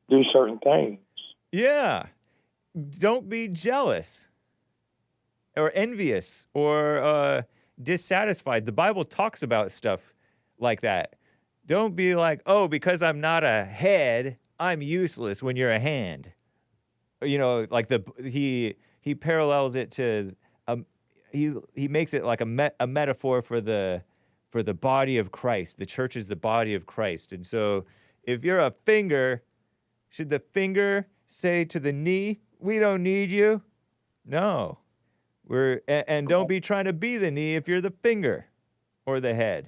do certain things. Yeah. Don't be jealous or envious or dissatisfied. The Bible talks about stuff like that. Don't be like, oh, because I'm not a head, I'm useless when you're a hand. You know, like he parallels it to he makes it like a metaphor for the body of Christ. The church is the body of Christ. And so if you're a finger, should the finger say to the knee, we don't need you? No. And don't be trying to be the knee if you're the finger or the head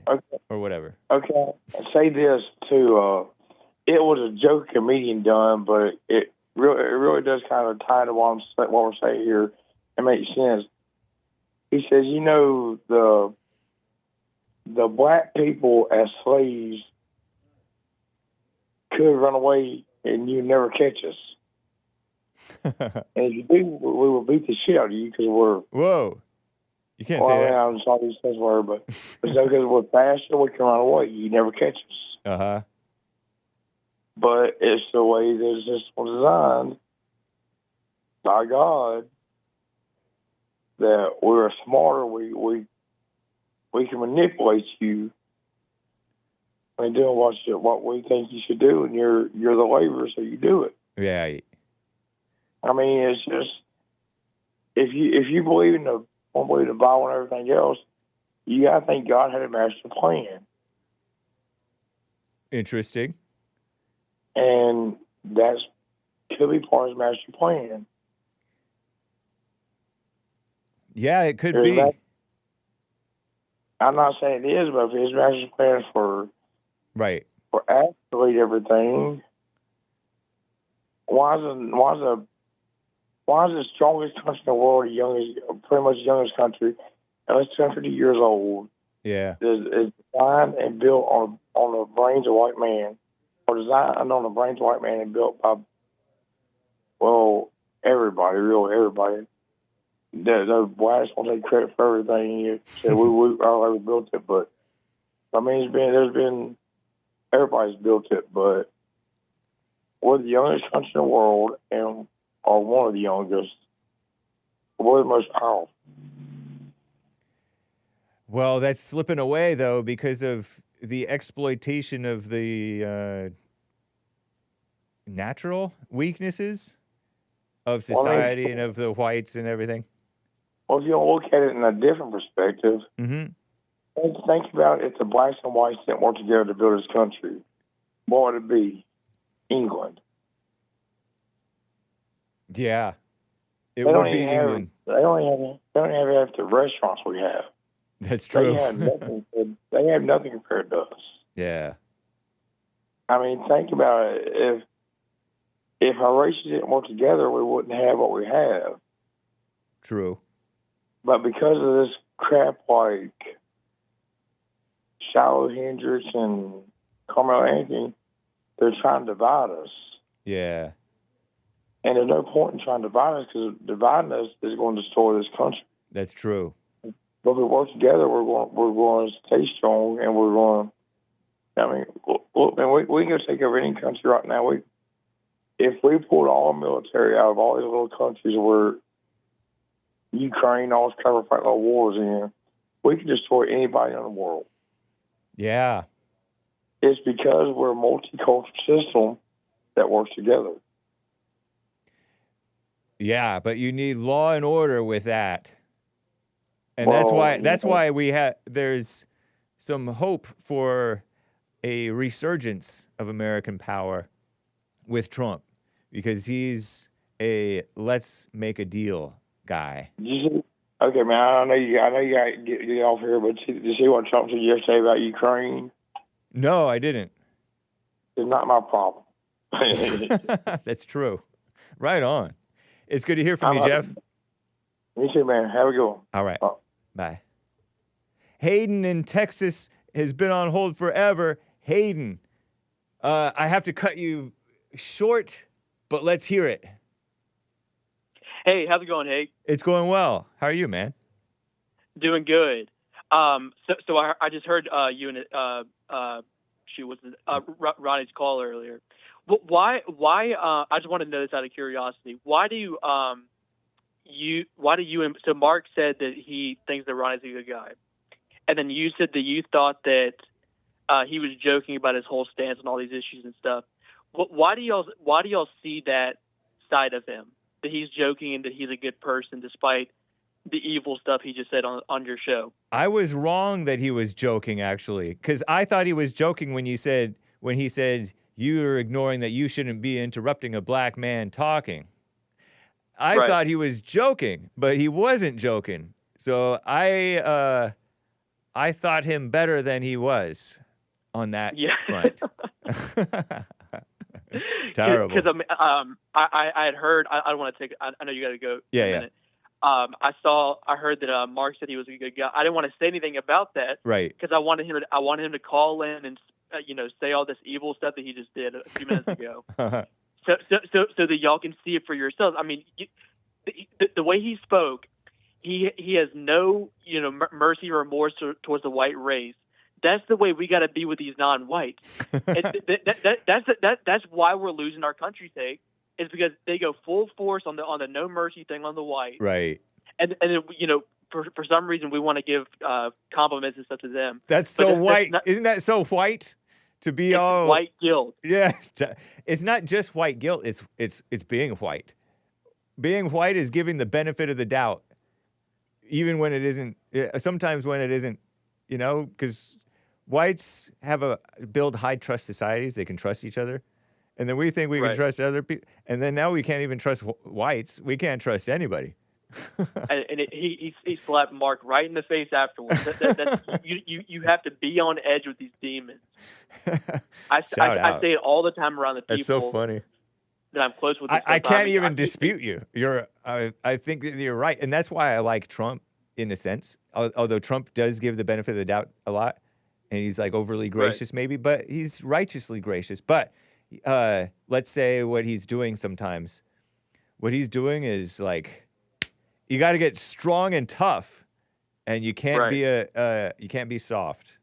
or whatever. Okay. I'll say this too. It was a joke comedian done, but it really does kind of tie to what we're saying here. It makes sense. He says, the black people as slaves could run away and you never catch us. And if you do, we will beat the shit out of you because we're... Whoa. You can't say that. I'm sorry to use this word, but because we're faster, we can run away. You never catch us. Uh-huh. But it's the way that it's just designed by God that we're smarter. We can manipulate you and doing what we think you should do, and you're the laborer, so you do it. Yeah. I mean, it's just if you believe in the Bible and everything else, you gotta think God had a master plan. Interesting. And that's could be part of his master plan. Yeah, it could be. I'm not saying it is, but if his master plan for actually everything, why is the strongest country in the world, pretty much the youngest country, and it's 250 years old? Yeah, is designed and built on the brains of white man, or designed on the brains of white man and built by Well, everybody, really everybody. The whites won't take credit for everything. You said we all ever built it, but I mean, there's been everybody's built it, but we're the youngest country in the world, and are one of the youngest. We're the most powerful. Well, that's slipping away though because of the exploitation of the natural weaknesses of society and of the whites and everything. Well, if you don't look at it in a different perspective, think about it, if the blacks and whites didn't work together to build this country, what would it be? England. Yeah, it would be England. They don't even have the restaurants we have. That's true. They have nothing compared to us. Yeah. I mean, think about it. If our races didn't work together, we wouldn't have what we have. True. But because of this crap like Shiloh Hendricks and Carmelo Anthony, they're trying to divide us. Yeah. And there's no point in trying to divide us because dividing us is going to destroy this country. That's true. But if we work together, we're going to stay strong, and we're going. I mean, look, man, we can go take over any country right now. If we pulled all our military out of all these little countries where Ukraine always cover fight little wars in, we can destroy anybody in the world. Yeah. It's because we're a multicultural system that works together. Yeah, but you need law and order with that. And Well, that's why there's some hope for a resurgence of American power with Trump, because he's a let's make a deal guy. Okay, man, I know you got to get off here, but did you see what Trump said yesterday about Ukraine? No, I didn't. It's not my problem. That's true. Right on. It's good to hear from you, Jeff. Me too, man. Have a good one. All right. Bye. Hayden in Texas has been on hold forever. Hayden, I have to cut you short, but let's hear it. Hey, how's it going, Hake? It's going well. How are you, man? Doing good. So I just heard you and Ronnie's call earlier. Why? I just want to know this out of curiosity. Why do you so Mark said that he thinks that Ronnie's a good guy, and then you said that you thought that he was joking about his whole stance on all these issues and stuff. Why do y'all see that side of him, that he's joking and that he's a good person despite the evil stuff he just said on your show? I was wrong that he was joking, actually, because I thought he was joking when he said you're ignoring that you shouldn't be interrupting a black man talking. I thought he was joking, but he wasn't joking. So I thought him better than he was on that front. Terrible. Because I had heard. I don't want to take. I know you got to go. Yeah, in a minute. I heard that Mark said he was a good guy. I didn't want to say anything about that, right? Because I wanted him to call in and say all this evil stuff that he just did a few minutes ago. So that y'all can see it for yourselves. I mean, the way he spoke, he has no mercy or remorse towards the white race. That's the way we got to be with these non-whites. That's why we're losing our country, Sake, is because they go full force on the no mercy thing on the white. Right. And for some reason we want to give compliments and stuff to them. That's so white. Isn't that so white? To be all white guilt. Yes, it's not just white guilt. It's being white. Being white is giving the benefit of the doubt, even when it isn't. Sometimes when it isn't, because whites build high trust societies. They can trust each other, and then we think we can trust other people, and then now we can't even trust whites. We can't trust anybody. He slapped Mark right in the face afterwards. You have to be on edge with these demons. I say it all the time around the people. That's so funny. That I'm close with. I can't even dispute you. I think that you're right, and that's why I like Trump in a sense. Although Trump does give the benefit of the doubt a lot, and he's like overly gracious maybe, but he's righteously gracious. But let's say what he's doing sometimes. what he's doing is like, you got to get strong and tough, and you can't be you can't be soft.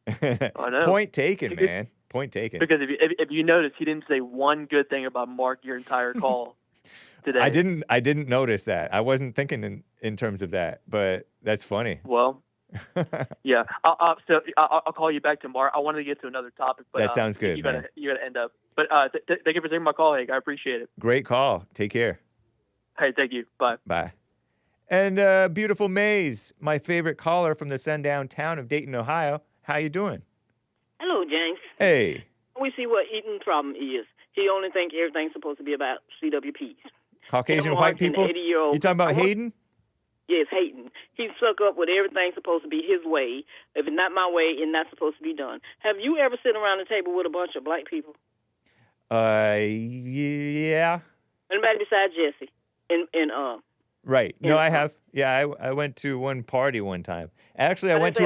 I know. Point taken, man. Point taken. Because if you notice, he didn't say one good thing about Mark your entire call today. I didn't notice that. I wasn't thinking in terms of that, but that's funny. Well, yeah. I'll call you back tomorrow. I wanted to get to another topic, but that sounds good. You gotta end up. But thank you for taking my call, Hake. I appreciate it. Great call. Take care. Hey, thank you. Bye. Bye. And beautiful Maze, my favorite caller from the sundown town of Dayton, Ohio. How you doing? Hello, James. Hey. We see what Eaton's problem is. He only thinks everything's supposed to be about CWPs. Caucasian white people? You talking about Hayden? Yes, Hayden. He stuck up with everything's supposed to be his way. If it's not my way, it's not supposed to be done. Have you ever sit around the table with a bunch of black people? Yeah. Anybody besides Jesse? Right. No, I have. Yeah, I went to one party one time. Actually, I went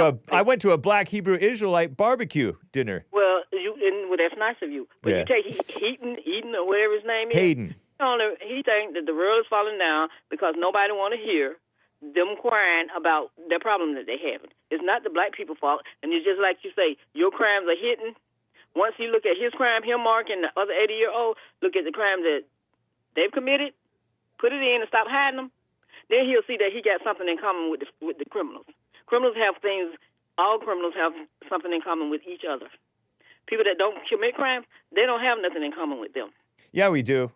to a black Hebrew Israelite barbecue dinner. Well, that's nice of you. But you take Eden or whatever his name is. Hayden. He thinks that the world is falling down because nobody want to hear them crying about their problem that they have. It's not the black people's fault. And it's just like you say, your crimes are hidden. Once you look at his crime, him, Mark, and the other 80-year-old, look at the crime that they've committed, put it in and stop hiding them, then he'll see that he got something in common with the criminals. All criminals have something in common with each other. People that don't commit crimes, they don't have nothing in common with them. Yeah, we do.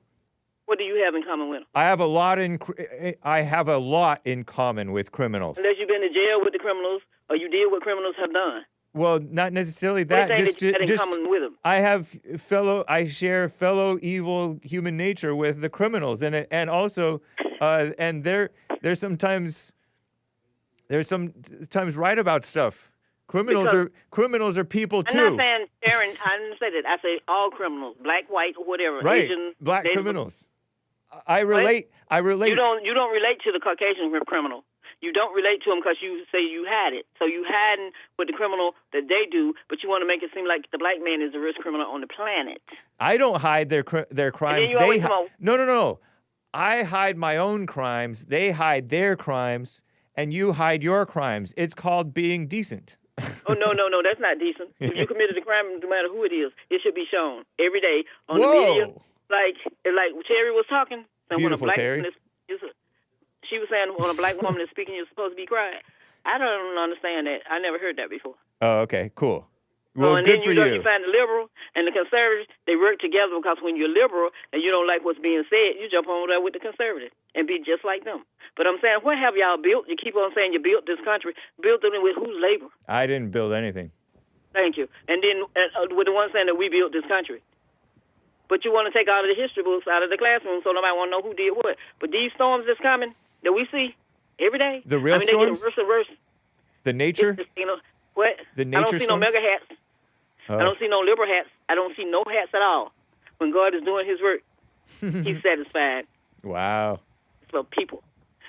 What do you have in common with them? I have a lot in common with criminals. Unless you've been to jail with the criminals or you did what criminals have done. Well, not necessarily that. What is that you had in common with them? I share fellow evil human nature with the criminals, and also, and they're sometimes right about stuff. Criminals are people too. I'm not saying Sharon. I didn't say that. I say all criminals, black, white, or whatever. Right, Asian, black Native. criminals. I relate. You don't relate to the Caucasian criminal. You don't relate to them because you say you had it. So you hiding with the criminal that they do, but you want to make it seem like the black man is the worst criminal on the planet. I don't hide their crimes. No. I hide my own crimes. They hide their crimes, and you hide your crimes. It's called being decent. Oh, no, that's not decent. If you committed a crime, no matter who it is, it should be shown every day on the media. Like Terry was talking. Beautiful, Terry. She was saying when a black woman is speaking, you're supposed to be quiet. I don't understand that. I never heard that before. Oh, okay, cool. Well, and good then for you find the liberal and the conservative, they work together because when you're liberal and you don't like what's being said, you jump over there with the conservative and be just like them. But I'm saying, what have y'all built? You keep on saying you built this country. Built it with whose labor? I didn't build anything. Thank you. And then with the one saying that we built this country. But you want to take all of the history books out of the classroom so nobody want to know who did what. But these storms that's coming that we see every day. The real storms? They get worse and worse. The nature? What? The nature I don't see storms? no mega hats. Oh. I don't see no liberal hats. I don't see no hats at all. When God is doing his work, he's satisfied. Wow. It's for people.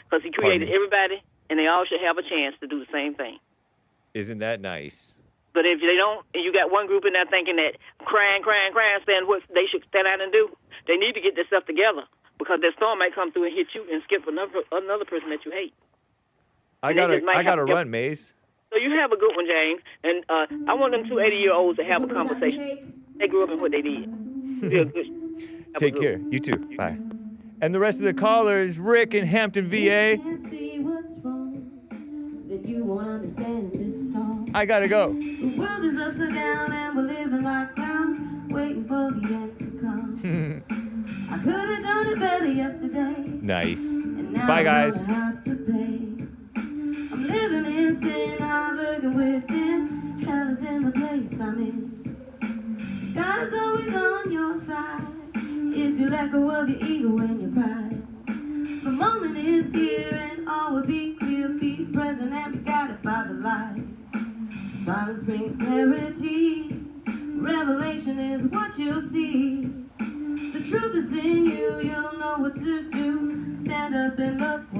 Because he created everybody, and they all should have a chance to do the same thing. Isn't that nice? But if they don't, and you got one group in there thinking that crying, saying what they should stand out and do, they need to get this stuff together because that storm might come through and hit you and skip another person that you hate. I gotta run, Maze. So you have a good one, James. And I want them two 80-year-olds to have a conversation. They grew up in what they did. Take care. You too. Bye. And the rest of the callers, Rick in Hampton, VA. I gotta go. The world is upside down and we're living like clowns, waiting for the end to come. I could have done it better yesterday. Nice. Bye, guys. I'm living in sin, I'm looking within. Hell is in the place I'm in. God is always on your side. If you let go of your ego and your pride. The moment is here and all will be clear. Be present and be guided by the light. Silence brings clarity. Revelation is what you'll see. The truth is in you, you'll know what to do. Stand up and love